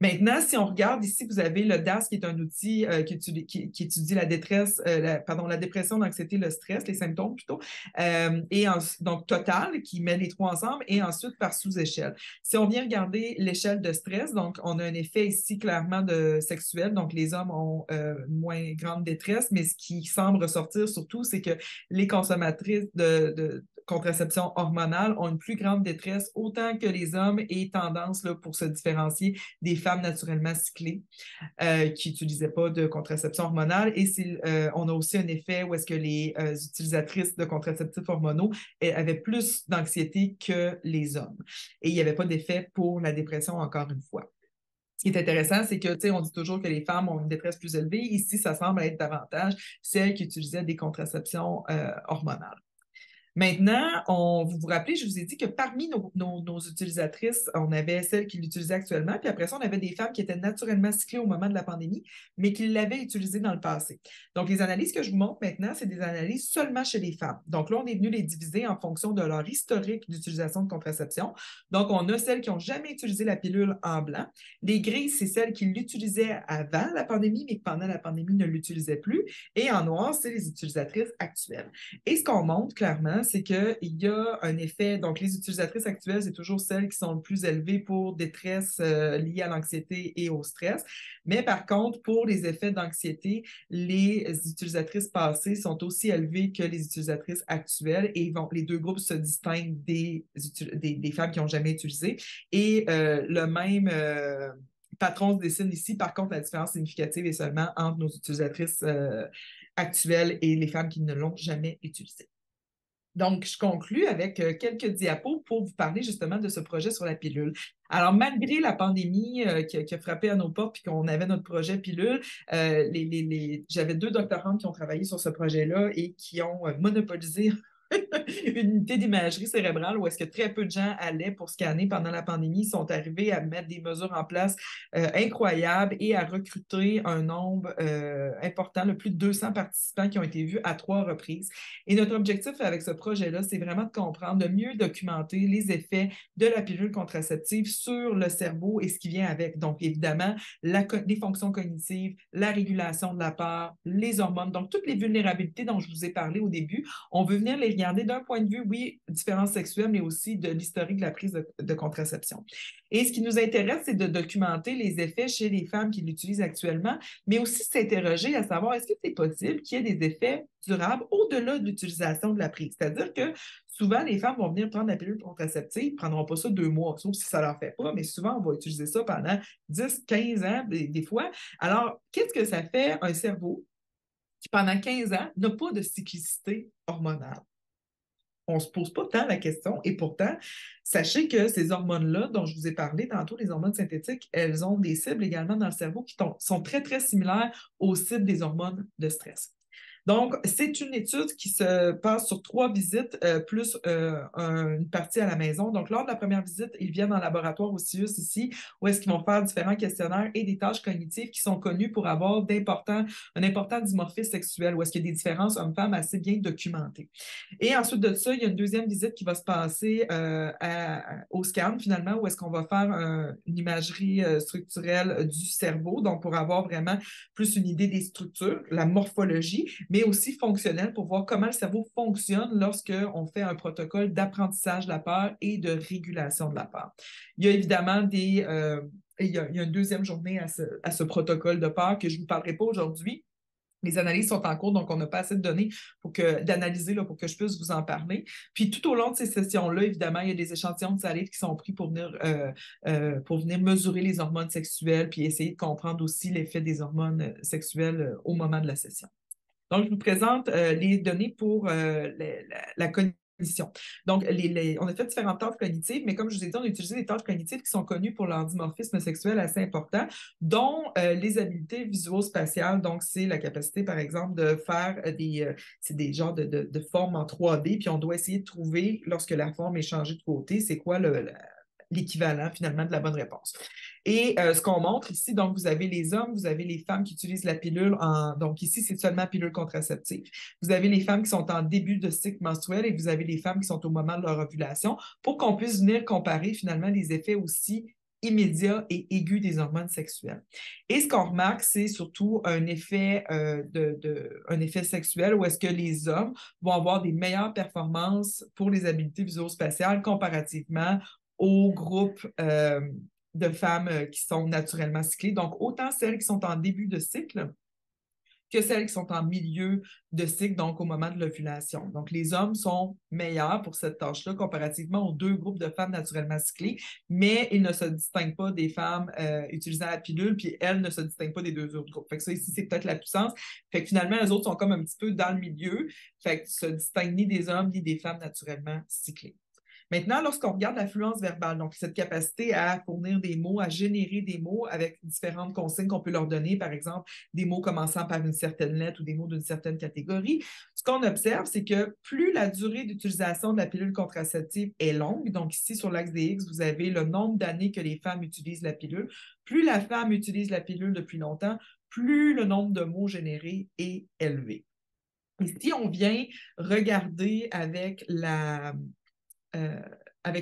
Maintenant, si on regarde ici, vous avez le DAS qui est un outil qui étudie la détresse, la dépression, l'anxiété, le stress, les symptômes plutôt, donc total qui met les trois ensemble et ensuite par sous-échelle. Si on vient regarder l'échelle de stress, donc on a un effet ici clairement de sexuel, donc les hommes ont moins grande détresse, mais ce qui semble ressortir surtout, c'est que les consommatrices contraception hormonale ont une plus grande détresse, autant que les hommes, et tendance là, pour se différencier des femmes naturellement cyclées qui n'utilisaient pas de contraception hormonale. Et on a aussi un effet où est-ce que les utilisatrices de contraceptifs hormonaux avaient plus d'anxiété que les hommes. Et il n'y avait pas d'effet pour la dépression, encore une fois. Ce qui est intéressant, c'est que, tu sais, on dit toujours que les femmes ont une détresse plus élevée. Ici, ça semble être davantage celles qui utilisaient des contraceptions hormonales. Maintenant, vous vous rappelez, je vous ai dit que parmi nos utilisatrices, on avait celles qui l'utilisaient actuellement, puis après ça, on avait des femmes qui étaient naturellement cyclées au moment de la pandémie, mais qui l'avaient utilisé dans le passé. Donc, les analyses que je vous montre maintenant, c'est des analyses seulement chez les femmes. Donc là, on est venu les diviser en fonction de leur historique d'utilisation de contraception. Donc, on a celles qui n'ont jamais utilisé la pilule en blanc. Les grises, c'est celles qui l'utilisaient avant la pandémie, mais qui pendant la pandémie ne l'utilisaient plus. Et en noir, c'est les utilisatrices actuelles. Et ce qu'on montre clairement, c'est qu'il y a un effet, donc les utilisatrices actuelles, c'est toujours celles qui sont le plus élevées pour détresse liée à l'anxiété et au stress. Mais par contre, pour les effets d'anxiété, les utilisatrices passées sont aussi élevées que les utilisatrices actuelles et les deux groupes se distinguent des femmes qui n'ont jamais utilisé. Et le même patron se dessine ici. Par contre, la différence significative est seulement entre nos utilisatrices actuelles et les femmes qui ne l'ont jamais utilisé. Donc, je conclus avec quelques diapos pour vous parler justement de ce projet sur la pilule. Alors, malgré la pandémie qui a frappé à nos portes puis qu'on avait notre projet pilule, j'avais 2 doctorantes qui ont travaillé sur ce projet-là et qui ont monopolisé une unité d'imagerie cérébrale où est-ce que très peu de gens allaient pour scanner pendant la pandémie. Ils sont arrivés à mettre des mesures en place incroyables et à recruter un nombre important, le plus de 200 participants qui ont été vus à 3 reprises. Et notre objectif avec ce projet-là, c'est vraiment de comprendre, de mieux documenter les effets de la pilule contraceptive sur le cerveau et ce qui vient avec. Donc, évidemment, les fonctions cognitives, la régulation de la peur, les hormones, donc toutes les vulnérabilités dont je vous ai parlé au début, on veut venir les regarder d'un point de vue, oui, différence sexuelle, mais aussi de l'historique de la prise de contraception. Et ce qui nous intéresse, c'est de documenter les effets chez les femmes qui l'utilisent actuellement, mais aussi s'interroger à savoir est-ce que c'est possible qu'il y ait des effets durables au-delà de l'utilisation de la prise. C'est-à-dire que souvent, les femmes vont venir prendre la pilule contraceptive, ils ne prendront pas ça 2 mois, sauf si ça ne leur fait pas, mais souvent, on va utiliser ça pendant 10, 15 ans, des fois. Alors, qu'est-ce que ça fait un cerveau qui, pendant 15 ans, n'a pas de cyclicité hormonale? On ne se pose pas tant la question. Et pourtant, sachez que ces hormones-là, dont je vous ai parlé tantôt, les hormones synthétiques, elles ont des cibles également dans le cerveau qui sont très, très similaires aux cibles des hormones de stress. Donc, c'est une étude qui se passe sur 3 visites, plus une partie à la maison. Donc, lors de la première visite, ils viennent en laboratoire au CIUS ici, où est-ce qu'ils vont faire différents questionnaires et des tâches cognitives qui sont connues pour avoir un important dimorphisme sexuel, où est-ce qu'il y a des différences hommes-femmes assez bien documentées. Et ensuite de ça, il y a une deuxième visite qui va se passer au scan, finalement, où est-ce qu'on va faire une imagerie structurelle du cerveau, donc pour avoir vraiment plus une idée des structures, la morphologie, mais aussi fonctionnelle pour voir comment le cerveau fonctionne lorsqu'on fait un protocole d'apprentissage de la peur et de régulation de la peur. Il y a évidemment il y a une deuxième journée à ce protocole de peur que je ne vous parlerai pas aujourd'hui. Les analyses sont en cours, donc on n'a pas assez de données d'analyser pour que je puisse vous en parler. Puis tout au long de ces sessions-là, évidemment, il y a des échantillons de salive qui sont pris pour venir mesurer les hormones sexuelles, puis essayer de comprendre aussi l'effet des hormones sexuelles au moment de la session. Donc, je vous présente les données pour la cognition. Donc, on a fait différentes tâches cognitives, mais comme je vous ai dit, on a utilisé des tâches cognitives qui sont connues pour leur dimorphisme sexuel assez important, dont les habiletés visuo-spatiales. Donc, c'est la capacité, par exemple, de faire des genres de formes en 3D, puis on doit essayer de trouver, lorsque la forme est changée de côté, c'est quoi l'équivalent finalement de la bonne réponse. Et ce qu'on montre ici, donc vous avez les hommes, vous avez les femmes qui utilisent la pilule, donc ici c'est seulement pilule contraceptive. Vous avez les femmes qui sont en début de cycle menstruel et vous avez les femmes qui sont au moment de leur ovulation pour qu'on puisse venir comparer finalement les effets aussi immédiats et aigus des hormones sexuelles. Et ce qu'on remarque, c'est surtout un effet sexuel où est-ce que les hommes vont avoir des meilleures performances pour les habiletés visuo-spatiales comparativement au groupe de femmes qui sont naturellement cyclées. Donc, autant celles qui sont en début de cycle que celles qui sont en milieu de cycle, donc au moment de l'ovulation. Donc, les hommes sont meilleurs pour cette tâche-là comparativement aux deux groupes de femmes naturellement cyclées, mais ils ne se distinguent pas des femmes utilisant la pilule, puis elles ne se distinguent pas des deux autres groupes. Fait que ça, ici, c'est peut-être la puissance. Fait que finalement, les autres sont comme un petit peu dans le milieu, fait que ne se distinguent ni des hommes ni des femmes naturellement cyclées. Maintenant, lorsqu'on regarde l'affluence verbale, donc cette capacité à fournir des mots, à générer des mots avec différentes consignes qu'on peut leur donner, par exemple, des mots commençant par une certaine lettre ou des mots d'une certaine catégorie, ce qu'on observe, c'est que plus la durée d'utilisation de la pilule contraceptive est longue, donc ici sur l'axe des X, vous avez le nombre d'années que les femmes utilisent la pilule, plus la femme utilise la pilule depuis longtemps, plus le nombre de mots générés est élevé. Ici, on vient regarder avec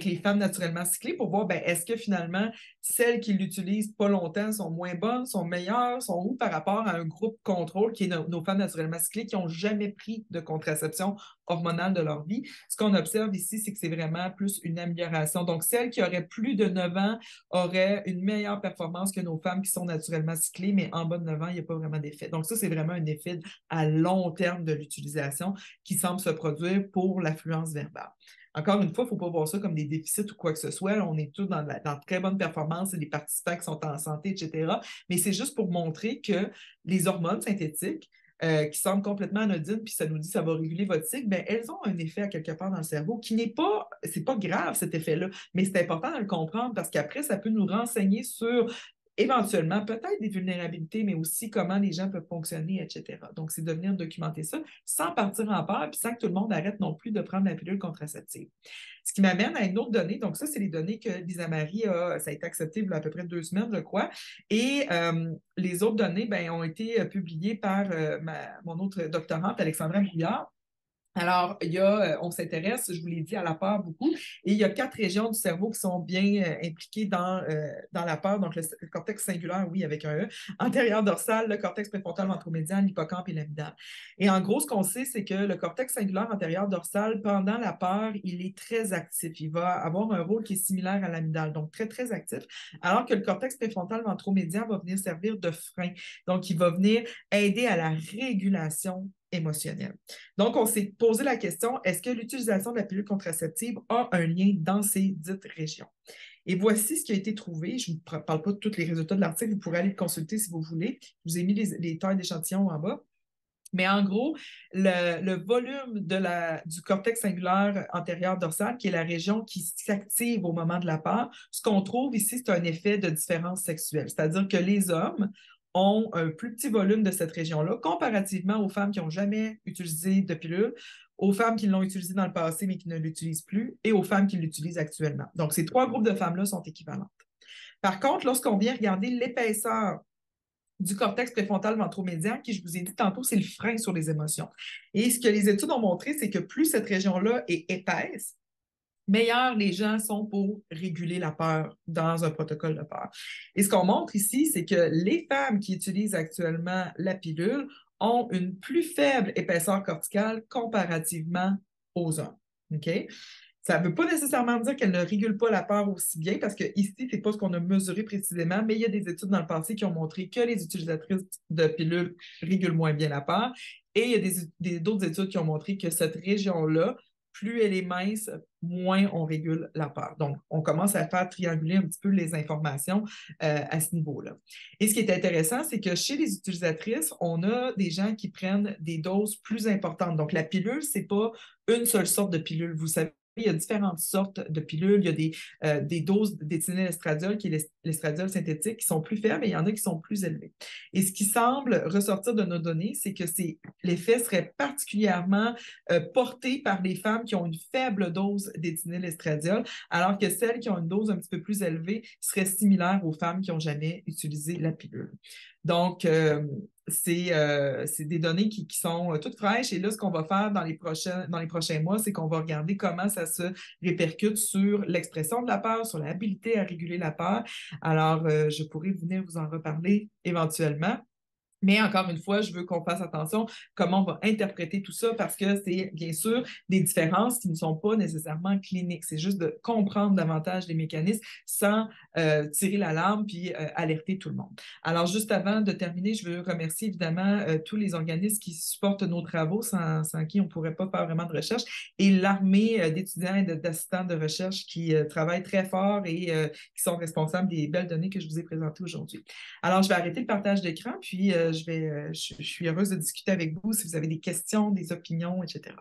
les femmes naturellement cyclées pour voir est-ce que finalement celles qui l'utilisent pas longtemps sont moins bonnes, sont meilleures, sont où par rapport à un groupe contrôle qui est nos femmes naturellement cyclées qui n'ont jamais pris de contraception hormonale de leur vie. Ce qu'on observe ici, c'est que c'est vraiment plus une amélioration. Donc, celles qui auraient plus de 9 ans auraient une meilleure performance que nos femmes qui sont naturellement cyclées, mais en bas de 9 ans, il n'y a pas vraiment d'effet. Donc, ça, c'est vraiment un effet à long terme de l'utilisation qui semble se produire pour l'affluence verbale. Encore une fois, il ne faut pas voir ça comme des déficits ou quoi que ce soit. Là, on est tous dans très bonne performance et les participants qui sont en santé, etc. Mais c'est juste pour montrer que les hormones synthétiques, qui semblent complètement anodines, puis ça nous dit que ça va réguler votre cycle, bien, elles ont un effet à quelque part dans le cerveau qui n'est pas, c'est pas grave cet effet-là, mais c'est important de le comprendre parce qu'après, ça peut nous renseigner sur éventuellement, peut-être des vulnérabilités, mais aussi comment les gens peuvent fonctionner, etc. Donc, c'est de venir documenter ça sans partir en peur, puis sans que tout le monde arrête non plus de prendre la pilule contraceptive. Ce qui m'amène à une autre donnée. Donc, ça, c'est les données que Lisa Marie ça a été accepté il y a à peu près 2 semaines, je crois. Et les autres données ont été publiées par mon autre doctorante, Alexandra Brouillard. Alors, on s'intéresse, je vous l'ai dit, à la peur beaucoup, et il y a 4 régions du cerveau qui sont bien impliquées dans la peur, donc le cortex singulaire, oui, avec un E, antérieur dorsal, le cortex préfrontal ventromédian, l'hippocampe et l'amygdale. Et en gros, ce qu'on sait, c'est que le cortex singulaire antérieur dorsal, pendant la peur, il est très actif. Il va avoir un rôle qui est similaire à l'amygdale, donc très, très actif, alors que le cortex préfrontal ventromédian va venir servir de frein. Donc, il va venir aider à la régulation émotionnelle. Donc, on s'est posé la question, est-ce que l'utilisation de la pilule contraceptive a un lien dans ces dites régions? Et voici ce qui a été trouvé. Je ne vous parle pas de tous les résultats de l'article, vous pourrez aller le consulter si vous voulez. Je vous ai mis les tailles d'échantillons en bas. Mais en gros, le volume du cortex singulaire antérieur dorsal, qui est la région qui s'active au moment de la peur, ce qu'on trouve ici, c'est un effet de différence sexuelle. C'est-à-dire que les hommes ont un plus petit volume de cette région-là, comparativement aux femmes qui n'ont jamais utilisé de pilule, aux femmes qui l'ont utilisé dans le passé mais qui ne l'utilisent plus, et aux femmes qui l'utilisent actuellement. Donc, ces 3 groupes de femmes-là sont équivalentes. Par contre, lorsqu'on vient regarder l'épaisseur du cortex préfrontal ventromédian, qui, je vous ai dit tantôt, c'est le frein sur les émotions. Et ce que les études ont montré, c'est que plus cette région-là est épaisse, meilleurs les gens sont pour réguler la peur dans un protocole de peur. Et ce qu'on montre ici, c'est que les femmes qui utilisent actuellement la pilule ont une plus faible épaisseur corticale comparativement aux hommes. OK? Ça ne veut pas nécessairement dire qu'elle ne régule pas la peur aussi bien, parce que ici, ce n'est pas ce qu'on a mesuré précisément, mais il y a des études dans le passé qui ont montré que les utilisatrices de pilules régulent moins bien la peur. Et il y a d'autres études qui ont montré que cette région-là, plus elle est mince, moins on régule la peur. Donc, on commence à faire trianguler un petit peu les informations à ce niveau-là. Et ce qui est intéressant, c'est que chez les utilisatrices, on a des gens qui prennent des doses plus importantes. Donc, la pilule, ce n'est pas une seule sorte de pilule. Vous savez, il y a différentes sortes de pilules. Il y a des doses d'éthylène-estradiol, qui est l'estradiol synthétique, qui sont plus faibles, et il y en a qui sont plus élevées. Et ce qui semble ressortir de nos données, c'est que l'effet serait particulièrement porté par les femmes qui ont une faible dose d'éthylène-estradiol, alors que celles qui ont une dose un petit peu plus élevée seraient similaires aux femmes qui n'ont jamais utilisé la pilule. Donc, c'est des données qui sont toutes fraîches. Et là, ce qu'on va faire dans les prochains mois, c'est qu'on va regarder comment ça se répercute sur l'expression de la peur, sur l'habilité à réguler la peur. Alors, je pourrais venir vous en reparler éventuellement. Mais encore une fois, je veux qu'on fasse attention comment on va interpréter tout ça parce que c'est bien sûr des différences qui ne sont pas nécessairement cliniques. C'est juste de comprendre davantage les mécanismes sans tirer l'alarme puis alerter tout le monde. Alors, juste avant de terminer, je veux remercier évidemment tous les organismes qui supportent nos travaux, sans qui on ne pourrait pas faire vraiment de recherche, et l'armée d'étudiants et d'assistants de recherche qui travaillent très fort et qui sont responsables des belles données que je vous ai présentées aujourd'hui. Alors, je vais arrêter le partage d'écran, puis je suis heureuse de discuter avec vous si vous avez des questions, des opinions, etc.